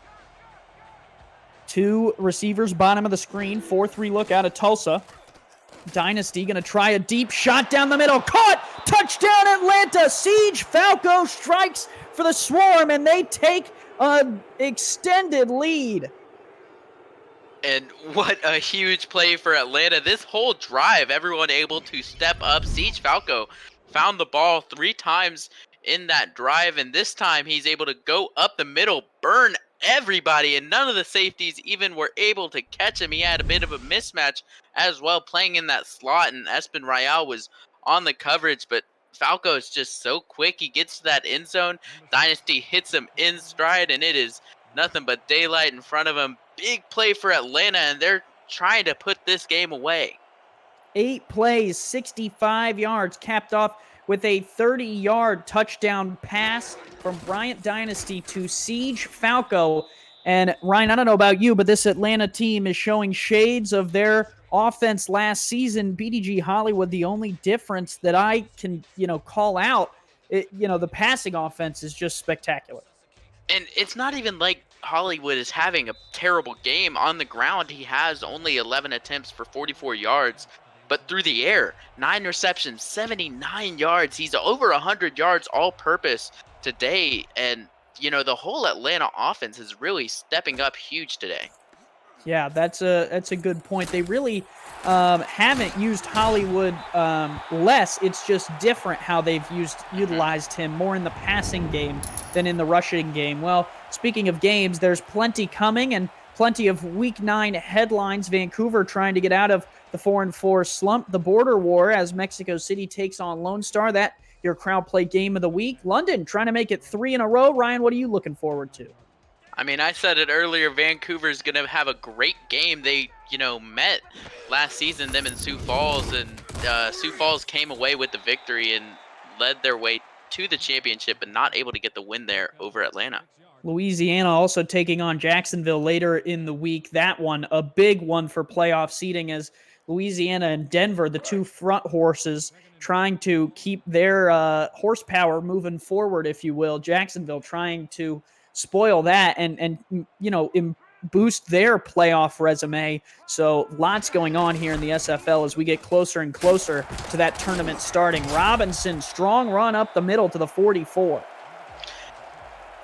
Two receivers, bottom of the screen. 4-3 look out of Tulsa. Dynasty going to try a deep shot down the middle. Caught! Touchdown Atlanta! Siege Falco strikes for the Swarm, and they take an extended lead. And what a huge play for Atlanta. This whole drive, everyone able to step up. Siege Falco found the ball 3 times in that drive, and this time he's able to go up the middle, burn everybody, and none of the safeties even were able to catch him. He had a bit of a mismatch as well, playing in that slot, and Espen Royale was on the coverage, but Falco is just so quick. He gets to that end zone. Dynasty hits him in stride, and it is nothing but daylight in front of him. Big play for Atlanta, and they're trying to put this game away. 8 plays, 65 yards, capped off with a 30-yard touchdown pass from Bryant Dynasty to Siege Falco. And Ryan, I don't know about you, but this Atlanta team is showing shades of their offense last season. BDG Hollywood, the only difference that I can, call out, the passing offense is just spectacular. And it's not even like Hollywood is having a terrible game. On the ground, he has only 11 attempts for 44 yards. But through the air, 9 receptions, 79 yards. He's over 100 yards all-purpose today. And, the whole Atlanta offense is really stepping up huge today. Yeah, that's a good point. They really haven't used Hollywood less. It's just different how they've utilized him more in the passing game than in the rushing game. Well, speaking of games, there's plenty coming and plenty of Week 9 headlines. Vancouver trying to get out of the 4-4 slump. The border war as Mexico City takes on Lone Star. That your crowd play game of the week. London trying to make it 3 in a row. Ryan, what are you looking forward to? I mean, I said it earlier, Vancouver's going to have a great game. They, met last season, them in Sioux Falls, and Sioux Falls came away with the victory and led their way to the championship, but not able to get the win there over Atlanta. Louisiana also taking on Jacksonville later in the week. That one, a big one for playoff seeding as Louisiana and Denver, the two front horses, trying to keep their horsepower moving forward, if you will. Jacksonville trying to spoil that and boost their playoff resume. So lots going on here in the SFL as we get closer and closer to that tournament starting. Robinson, strong run up the middle to the 44.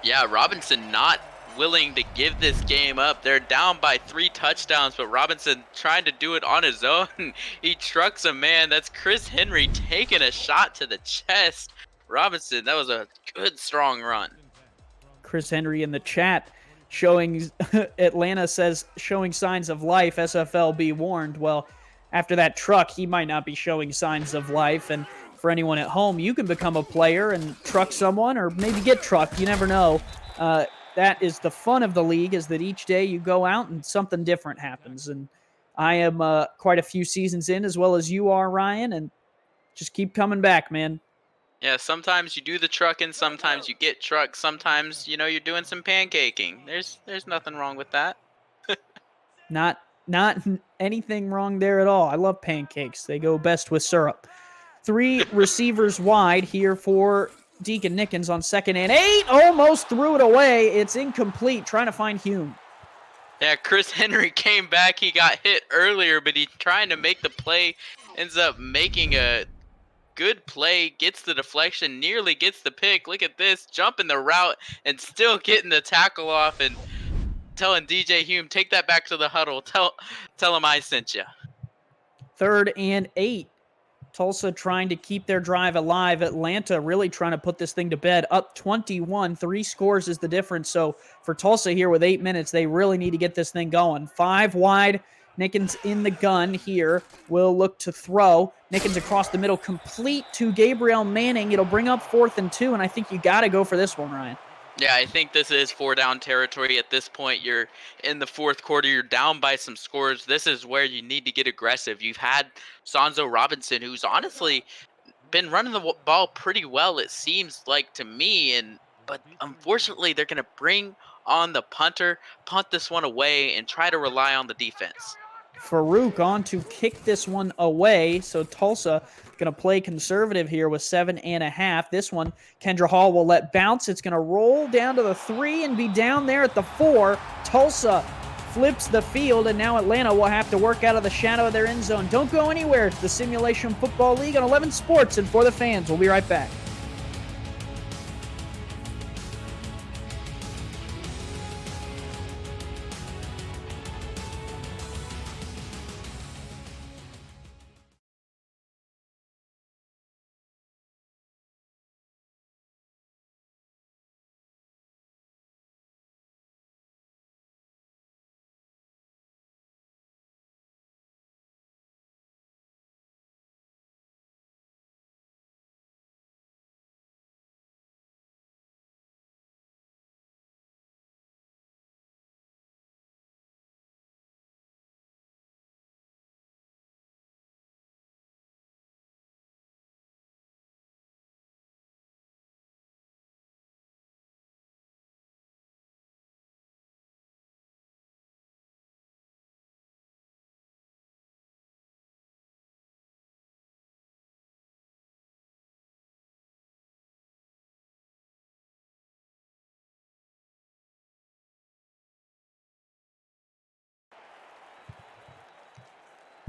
Yeah, Robinson not willing to give this game up. They're down by 3 touchdowns, but Robinson trying to do it on his own. He trucks a man. That's Chris Henry taking a shot to the chest. Robinson, that was a good, strong run. Chris Henry in the chat showing, Atlanta says, showing signs of life, SFL be warned. Well, after that truck, he might not be showing signs of life. And for anyone at home, you can become a player and truck someone or maybe get trucked. You never know. That is the fun of the league, is that each day you go out and something different happens. And I am quite a few seasons in, as well as you are, Ryan, and just keep coming back, man. Yeah, sometimes you do the trucking, sometimes you get trucked, sometimes, you're doing some pancaking. There's nothing wrong with that. Not anything wrong there at all. I love pancakes. They go best with syrup. 3 receivers wide here for Deacon Nickens on 2nd and 8. Almost threw it away. It's incomplete. Trying to find Hume. Yeah, Chris Henry came back. He got hit earlier, but he's trying to make the play. Ends up making a good play. Gets the deflection. Nearly gets the pick. Look at this. Jumping the route and still getting the tackle off and telling DJ Hume, take that back to the huddle. Tell him I sent you. 3rd and 8. Tulsa trying to keep their drive alive. Atlanta really trying to put this thing to bed. Up 21. 3 scores is the difference. So for Tulsa here with 8 minutes, they really need to get this thing going. 5 wide. Nickens in the gun here. Will look to throw. Nickens across the middle. Complete to Gabriel Manning. It'll bring up 4th and 2, and I think you got to go for this one, Ryan. Yeah, I think this is 4-down territory at this point. You're in the 4th quarter. You're down by some scores. This is where you need to get aggressive. You've had Sonzo Robinson, who's honestly been running the ball pretty well, it seems like to me. But unfortunately, they're going to bring on the punter, punt this one away, and try to rely on the defense. Farouk on to kick this one away. So Tulsa going to play conservative here with 7.5. This one, Kendra Hall will let bounce. It's going to roll down to the 3 and be down there at the 4. Tulsa flips the field, and now Atlanta will have to work out of the shadow of their end zone. Don't go anywhere. It's the Simulation Football League on 11 Sports and For the Fans. We'll be right back.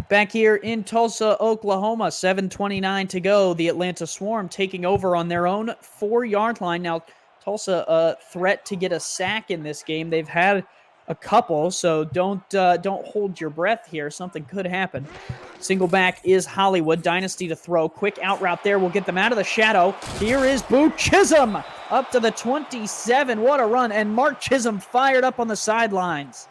Back here in Tulsa, Oklahoma, 7:29 to go. The Atlanta Swarm taking over on their own 4-yard line. Now, Tulsa a threat to get a sack in this game. They've had a couple, so don't hold your breath here. Something could happen. Single back is Hollywood. Dynasty to throw. Quick out route there will get them out of the shadow. Here is Boo Chisholm up to the 27. What a run. And Mark Chisholm fired up on the sidelines.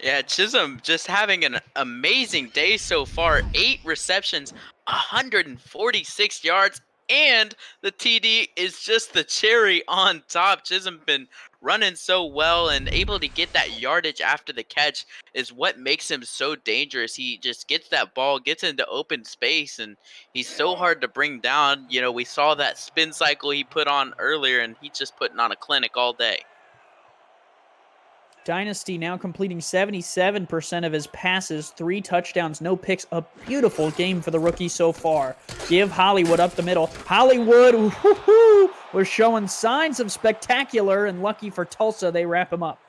Yeah, Chisholm just having an amazing day so far. 8 receptions, 146 yards, and the TD is just the cherry on top. Chisholm been running so well and able to get that yardage after the catch is what makes him so dangerous. He just gets that ball, gets into open space, and he's so hard to bring down. You know, we saw that spin cycle he put on earlier, and he's just putting on a clinic all day. Dynasty now completing 77% of his passes, 3 touchdowns, no picks. A beautiful game for the rookie so far. Give Hollywood up the middle. Hollywood was showing signs of spectacular, and lucky for Tulsa, they wrap him up.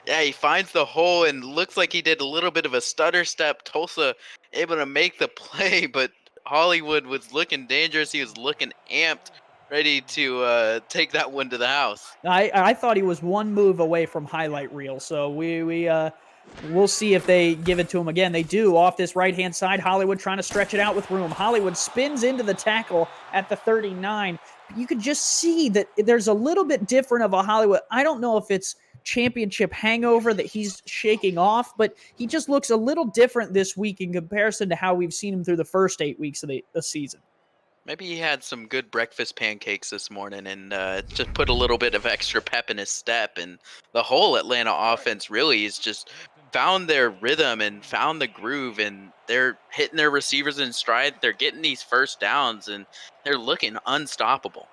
Yeah, he finds the hole and looks like he did a little bit of a stutter step. Tulsa able to make the play, but Hollywood was looking dangerous. He was looking amped, ready to take that one to the house. I thought he was one move away from highlight reel, so we'll see if they give it to him again. They do off this right-hand side. Hollywood trying to stretch it out with room. Hollywood spins into the tackle at the 39. You could just see that there's a little bit different of a Hollywood. I don't know if it's championship hangover that he's shaking off, but he just looks a little different this week in comparison to how we've seen him through the first 8 weeks of the season. Maybe he had some good breakfast pancakes this morning and just put a little bit of extra pep in his step. And the whole Atlanta offense really is just found their rhythm and found the groove, and they're hitting their receivers in stride. They're getting these first downs, and they're looking unstoppable.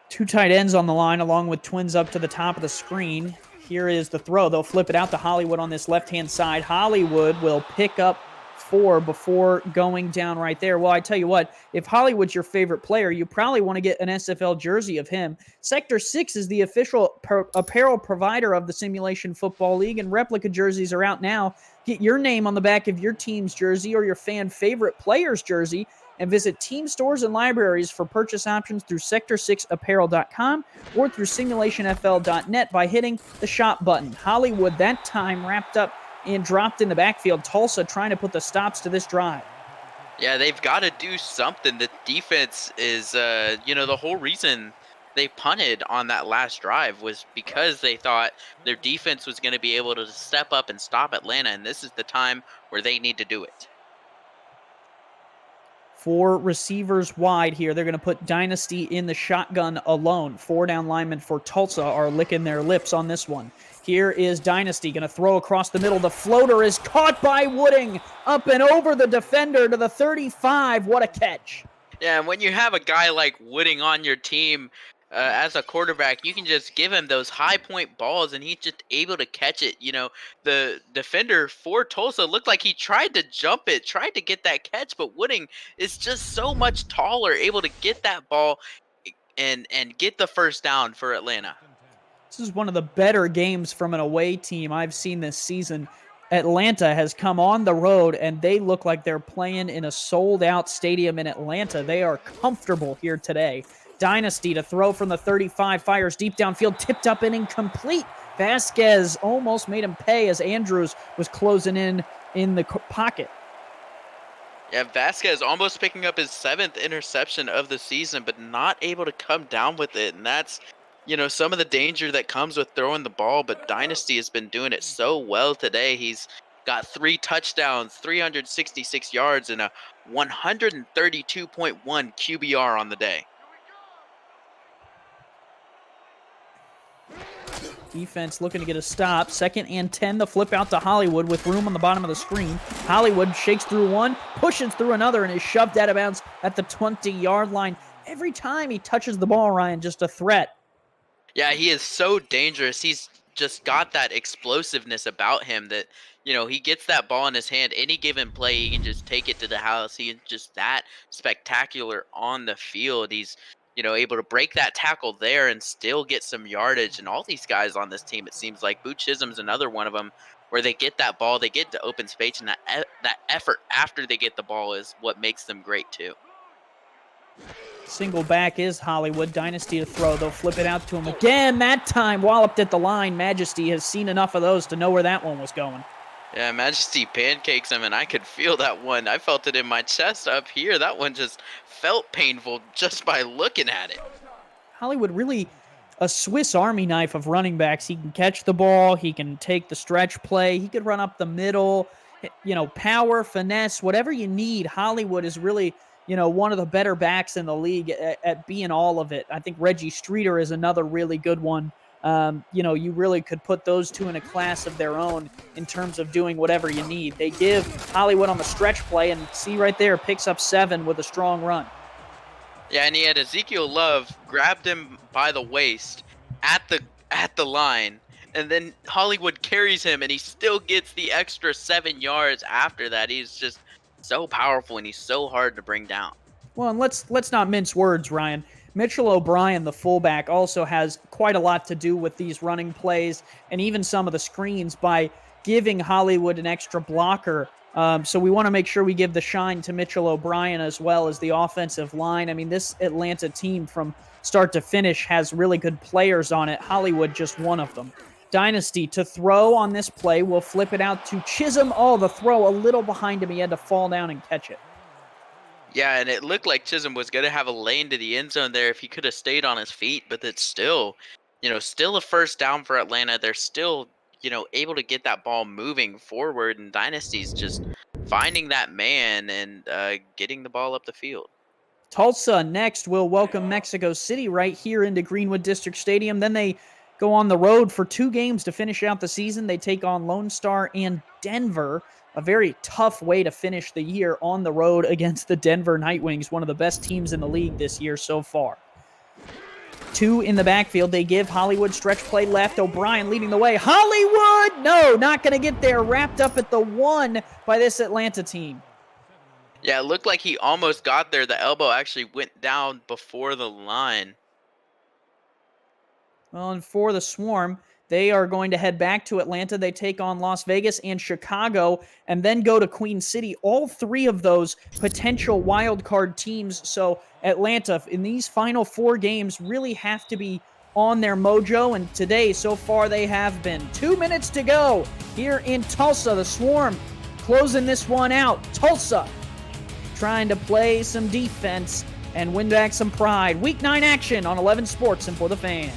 2 tight ends on the line, along with twins up to the top of the screen. Here is the throw. They'll flip it out to Hollywood on this left-hand side. Hollywood will pick up 4 before going down right there. Well, I tell you what, if Hollywood's your favorite player, you probably want to get an SFL jersey of him. Sector 6 is the official apparel provider of the Simulation Football League, and replica jerseys are out now. Get your name on the back of your team's jersey or your fan favorite player's jersey, and visit team stores and libraries for purchase options through sector6apparel.com or through simulationfl.net by hitting the shop button. Hollywood that time wrapped up and dropped in the backfield. Tulsa trying to put the stops to this drive. Yeah, they've got to do something. The defense is, the whole reason they punted on that last drive was because they thought their defense was going to be able to step up and stop Atlanta, and this is the time where they need to do it. 4 receivers wide here. They're going to put Dynasty in the shotgun alone. 4 down linemen for Tulsa are licking their lips on this one. Here is Dynasty going to throw across the middle. The floater is caught by Wooding. Up and over the defender to the 35. What a catch. Yeah, and when you have a guy like Wooding on your team as a quarterback, you can just give him those high point balls, and he's just able to catch it. You know, the defender for Tulsa looked like he tried to jump it, tried to get that catch, but Wooding is just so much taller, able to get that ball and get the first down for Atlanta. This is one of the better games from an away team I've seen this season. Atlanta has come on the road, and they look like they're playing in a sold-out stadium in Atlanta. They are comfortable here today. Dynasty to throw from the 35, fires deep downfield, tipped up and incomplete. Vasquez almost made him pay as Andrews was closing in the pocket. Yeah, Vasquez almost picking up his 7th interception of the season, but not able to come down with it. And that's, some of the danger that comes with throwing the ball. But Dynasty has been doing it so well today. He's got 3 touchdowns, 366 yards, and a 132.1 QBR on the day. Defense looking to get a stop. 2nd and 10. The flip out to Hollywood with room on the bottom of the screen. Hollywood shakes through one, pushes through another, and is shoved out of bounds at the 20-yard line. Every time he touches the ball, Ryan, just a threat. Yeah, he is so dangerous. He's just got that explosiveness about him that, he gets that ball in his hand. Any given play, he can just take it to the house. He is just that spectacular on the field. He's, able to break that tackle there and still get some yardage. And all these guys on this team, it seems like Boo Chisholm's another one of them where they get that ball, they get to open space, and that effort after they get the ball is what makes them great too. Single back is Hollywood. Dynasty to throw. They'll flip it out to him again. That time, walloped at the line. Majesty has seen enough of those to know where that one was going. Yeah, Majesty pancakes him, and I could feel that one. I felt it in my chest up here. That one just felt painful just by looking at it. Hollywood really a Swiss Army knife of running backs. He can catch the ball. He can take the stretch play. He could run up the middle. Power, finesse, whatever you need. Hollywood is really, one of the better backs in the league at being all of it. I think Reggie Streeter is another really good one. You really could put those two in a class of their own in terms of doing whatever you need. They give Hollywood on the stretch play, and see right there, picks up 7 with a strong run. Yeah, and he had Ezekiel Love grabbed him by the waist at the line, and then Hollywood carries him, and he still gets the extra 7 yards after that. He's just so powerful, and he's so hard to bring down. Well, and let's not mince words, Ryan. Mitchell O'Brien, the fullback, also has quite a lot to do with these running plays and even some of the screens by giving Hollywood an extra blocker. So we want to make sure we give the shine to Mitchell O'Brien as well as the offensive line. I mean, this Atlanta team from start to finish has really good players on it. Hollywood just one of them. Dynasty to throw on this play. We'll flip it out to Chisholm. Oh, the throw a little behind him. He had to fall down and catch it. Yeah, and it looked like Chisholm was going to have a lane to the end zone there if he could have stayed on his feet, but it's still, still a first down for Atlanta. They're still, able to get that ball moving forward, and Dynasty's just finding that man and getting the ball up the field. Tulsa next will welcome Mexico City right here into Greenwood District Stadium. Then they go on the road for 2 games to finish out the season. They take on Lone Star and Denver. A very tough way to finish the year on the road against the Denver Nightwings, one of the best teams in the league this year so far. 2 in the backfield. They give Hollywood stretch play left. O'Brien leading the way. Hollywood! No, not going to get there. Wrapped up at the 1 by this Atlanta team. Yeah, it looked like he almost got there. The elbow actually went down before the line. Well, and for the Swarm, they are going to head back to Atlanta. They take on Las Vegas and Chicago and then go to Queen City. All 3 of those potential wild card teams. So Atlanta, in these final 4 games, really have to be on their mojo. And today, so far, they have been. 2 minutes to go here in Tulsa. The Swarm closing this one out. Tulsa trying to play some defense and win back some pride. Week 9 action on 11 Sports and for the fans.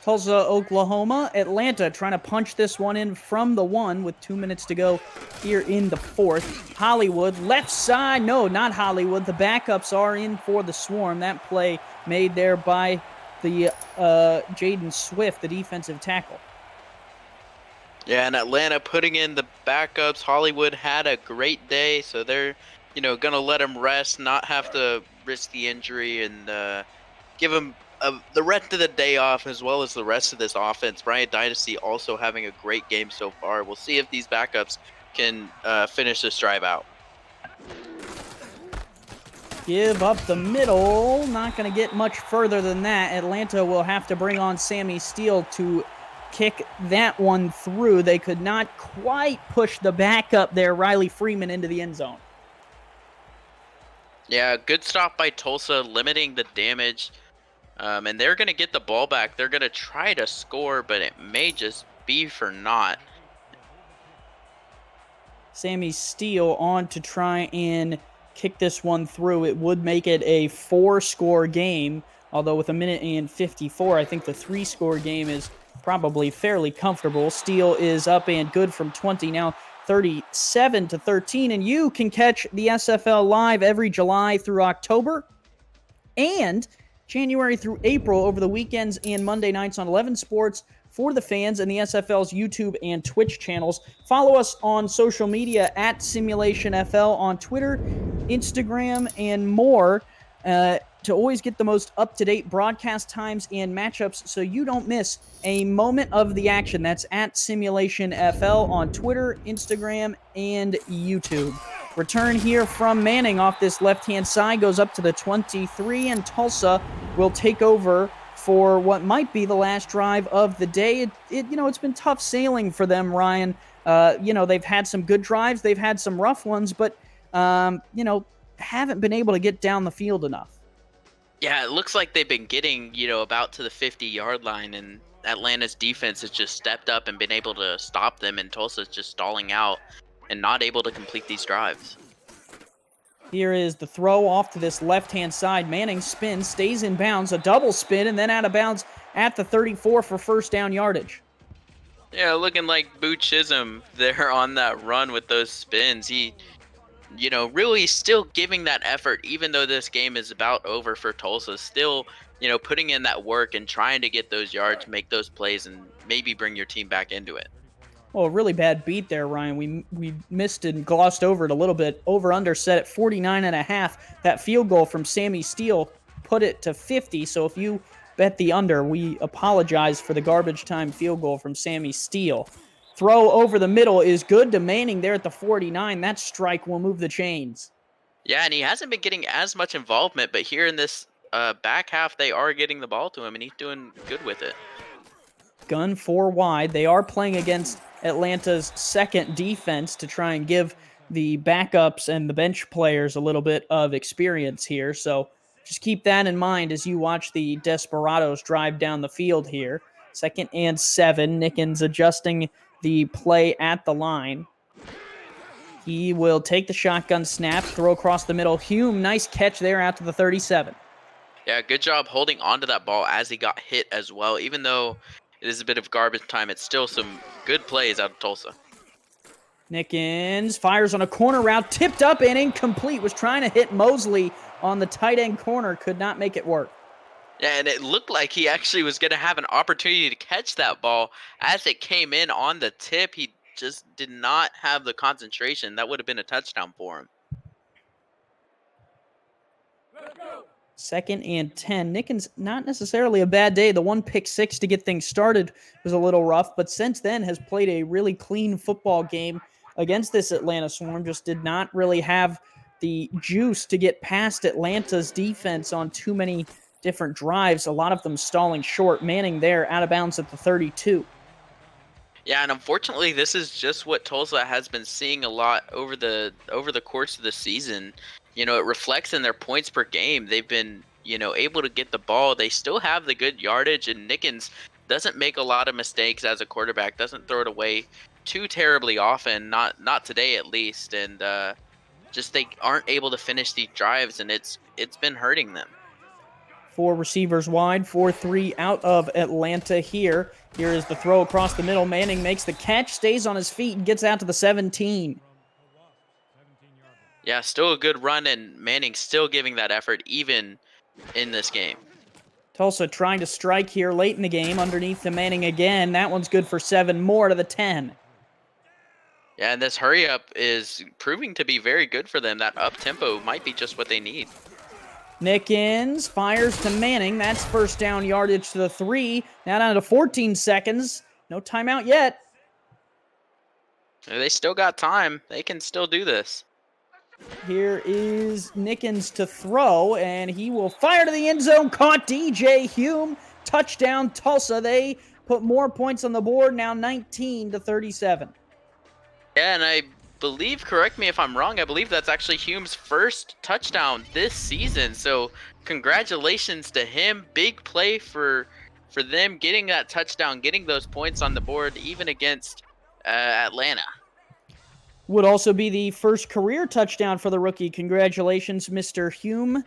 Tulsa, Oklahoma. Atlanta trying to punch this one in from the 1 with 2 minutes to go here in the 4th. Hollywood, left side. No, not Hollywood. The backups are in for the Swarm. That play made there by the Jaden Swift, the defensive tackle. Yeah, and Atlanta putting in the backups. Hollywood had a great day, so they're, going to let him rest, not have to risk the injury, and give him the rest of the day off as well as the rest of this offense. Bryant Dynasty also having a great game so far. We'll see if these backups can finish this drive out. Give up the middle. Not going to get much further than that. Atlanta will have to bring on Sammy Steele to kick that one through. They could not quite push the backup there, Riley Freeman, into the end zone. Yeah, good stop by Tulsa, limiting the damage. And they're going to get the ball back. They're going to try to score, but it may just be for naught. Sammy Steele on to try and kick this one through. It would make it a 4-score game, although with 1:54, I think the 3-score game is probably fairly comfortable. Steele is up and good from 20 now, 37-13, and you can catch the SFL live every July through October and January through April over the weekends and Monday nights on 11 Sports for the fans and the SFL's YouTube and Twitch channels. Follow us on social media at Simulationfl on Twitter, Instagram, and more to always get the most up-to-date broadcast times and matchups so you don't miss a moment of the action. That's at Simulationfl on Twitter, Instagram, and YouTube. Return here from Manning off this left-hand side goes up to the 23, and Tulsa will take over for what might be the last drive of the day. It's been tough sailing for them, Ryan. They've had some good drives, they've had some rough ones, but haven't been able to get down the field enough. Yeah, it looks like they've been getting, about to the 50-yard line, and Atlanta's defense has just stepped up and been able to stop them, and Tulsa's just stalling out and not able to complete these drives. Here is the throw off to this left-hand side. Manning spins, stays in bounds, a double spin, and then out of bounds at the 34 for first down yardage. Yeah, looking like Boo Chisholm there on that run with those spins. He, really still giving that effort, even though this game is about over for Tulsa. Still, putting in that work and trying to get those yards, make those plays, and maybe bring your team back into it. Well, a really bad beat there, Ryan. We missed and glossed over it a little bit. Over-under set at 49.5. That field goal from Sammy Steele put it to 50. So if you bet the under, we apologize for the garbage time field goal from Sammy Steele. Throw over the middle is good to Manning there at the 49. That strike will move the chains. Yeah, and he hasn't been getting as much involvement, but here in this back half, they are getting the ball to him, and he's doing good with it. Gun 4 wide. They are playing against Atlanta's second defense to try and give the backups and the bench players a little bit of experience here. So just keep that in mind as you watch the Desperados drive down the field here. 2nd and 7. Nickens adjusting the play at the line. He will take the shotgun snap, throw across the middle. Hume, nice catch there out to the 37. Yeah, good job holding onto that ball as he got hit as well. Even though it is a bit of garbage time, it's still some good plays out of Tulsa. Nickens fires on a corner route, tipped up and incomplete. Was trying to hit Mosley on the tight end corner, could not make it work. Yeah, and it looked like he actually was going to have an opportunity to catch that ball as it came in on the tip. He just did not have the concentration. That would have been a touchdown for him. 2nd and 10. Nickens, not necessarily a bad day. The one pick six to get things started was a little rough, but since then has played a really clean football game against this Atlanta Swarm. Just did not really have the juice to get past Atlanta's defense on too many different drives, a lot of them stalling short. Manning there out of bounds at the 32. Yeah, and unfortunately, this is just what Tulsa has been seeing a lot over the course of the season. It reflects in their points per game. They've been, able to get the ball. They still have the good yardage, and Nickens doesn't make a lot of mistakes as a quarterback, doesn't throw it away too terribly often, not today at least, and just they aren't able to finish these drives, and it's been hurting them. 4 receivers wide, 4-3 out of Atlanta here. Here is the throw across the middle. Manning makes the catch, stays on his feet, and gets out to the 17. Yeah, still a good run, and Manning still giving that effort even in this game. Tulsa trying to strike here late in the game underneath to Manning again. That one's good for 7 more to the 10. Yeah, and this hurry up is proving to be very good for them. That up tempo might be just what they need. Nickens fires to Manning. That's first down yardage to the 3. Now down to 14 seconds. No timeout yet. They still got time. They can still do this. Here is Nickens to throw, and he will fire to the end zone. Caught DJ Hume. Touchdown Tulsa. They put more points on the board, now 19-37. Yeah, and I believe, correct me if I'm wrong, I believe that's actually Hume's first touchdown this season. So congratulations to him. Big play for them getting that touchdown, getting those points on the board, even against Atlanta. Would also be the first career touchdown for the rookie. Congratulations, Mr. Hume.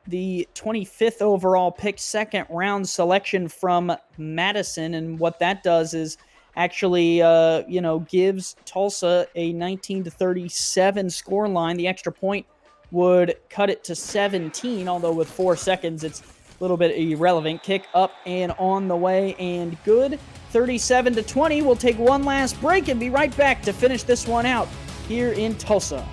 The 25th overall pick, second round selection from Madison. And what that does is actually, gives Tulsa a 19-37 score line. The extra point would cut it to 17, although with 4 seconds, it's a little bit irrelevant. Kick up and on the way and good. 37-20. We'll take one last break and be right back to finish this one out here in Tulsa.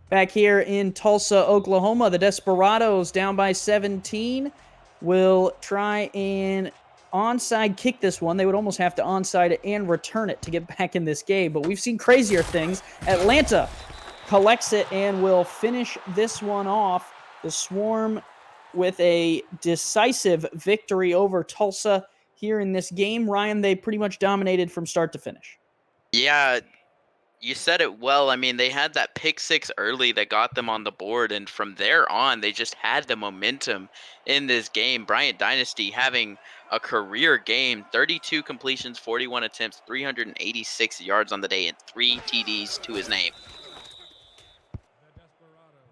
Back here in Tulsa, Oklahoma, the Desperados down by 17 will try and onside kick this one. They would almost have to onside it and return it to get back in this game, but we've seen crazier things. Atlanta collects it and will finish this one off. The Swarm with a decisive victory over Tulsa here in this game. Ryan, they pretty much dominated from start to finish. Yeah, you said it well. I mean, they had that pick 6 early that got them on the board, and from there on, they just had the momentum in this game. Bryant Dynasty having a career game, 32 completions, 41 attempts, 386 yards on the day, and 3 TDs to his name.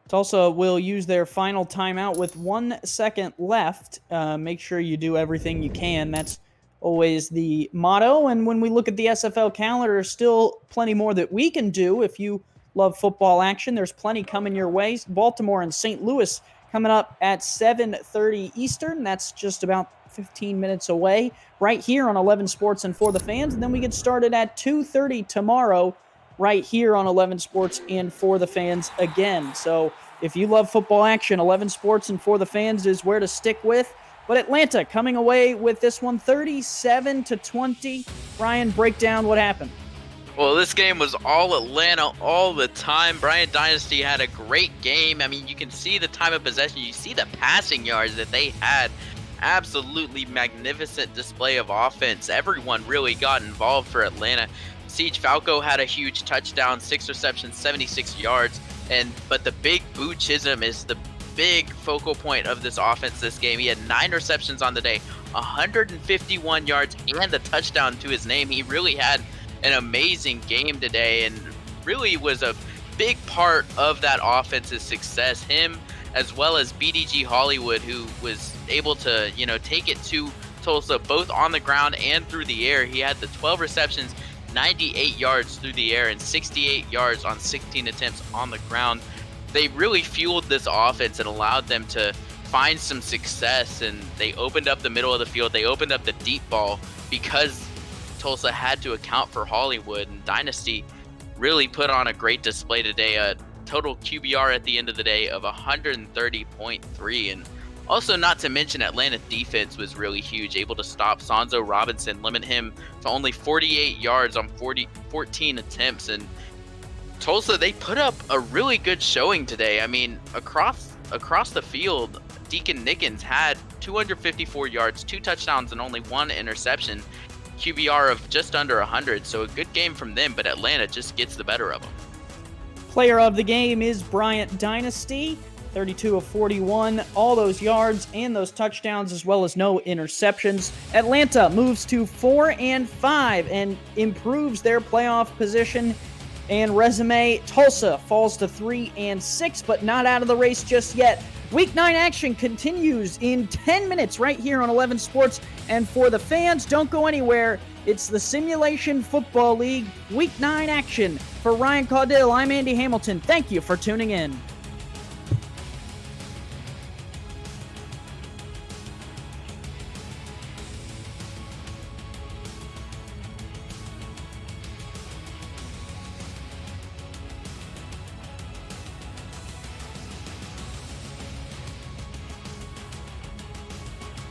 Tulsa will use their final timeout with 1 second left. Make sure you do everything you can. That's always the motto. And when we look at the Sfl calendar, there's still plenty more that we can do. If you love football action, there's plenty coming your way. Baltimore and St. Louis coming up at 7:30 Eastern. That's just about 15 minutes away right here on 11 Sports and For the Fans. And then we get started at 2:30 tomorrow right here on 11 Sports and For the Fans again. So if you love football action, 11 Sports and For the Fans is where to stick with. But Atlanta coming away with this one 37-20. Ryan, break down what happened. Well, this game was all Atlanta all the time. Bryant Dynasty had a great game. I mean, you can see the time of possession. You see the passing yards that they had. Absolutely magnificent display of offense. Everyone really got involved for Atlanta. Siege Falco had a huge touchdown, 6 receptions, 76 yards. But the big Boo Chisholm is the big focal point of this offense this game. He had 9 receptions on the day, 151 yards, and a touchdown to his name. He really had an amazing game today and really was a big part of that offense's success. Him as well as BDG Hollywood, who was able to, take it to Tulsa, both on the ground and through the air. He had the 12 receptions, 98 yards through the air, and 68 yards on 16 attempts on the ground. They really fueled this offense and allowed them to find some success, and they opened up the middle of the field. They opened up the deep ball because Tulsa had to account for Hollywood, and Dynasty really put on a great display today. A total QBR at the end of the day of 130.3, and also not to mention Atlanta defense was really huge, able to stop Sonzo Robinson, limit him to only 48 yards on 14 attempts. And Tulsa, they put up a really good showing today. I mean, across the field, Deacon Nickens had 254 yards, 2 touchdowns, and only 1 interception. QBR of just under 100, so a good game from them, but Atlanta just gets the better of them. Player of the game is Bryant Dynasty, 32 of 41, all those yards and those touchdowns, as well as no interceptions. Atlanta moves to 4-5 and improves their playoff position and resume. Tulsa falls to 3-6, but not out of the race just yet. Week 9 action continues in 10 minutes right here on 11 Sports. And for the fans, don't go anywhere. It's the Simulation Football League Week 9 action. For Ryan Caudill, I'm Andy Hamilton. Thank you for tuning in.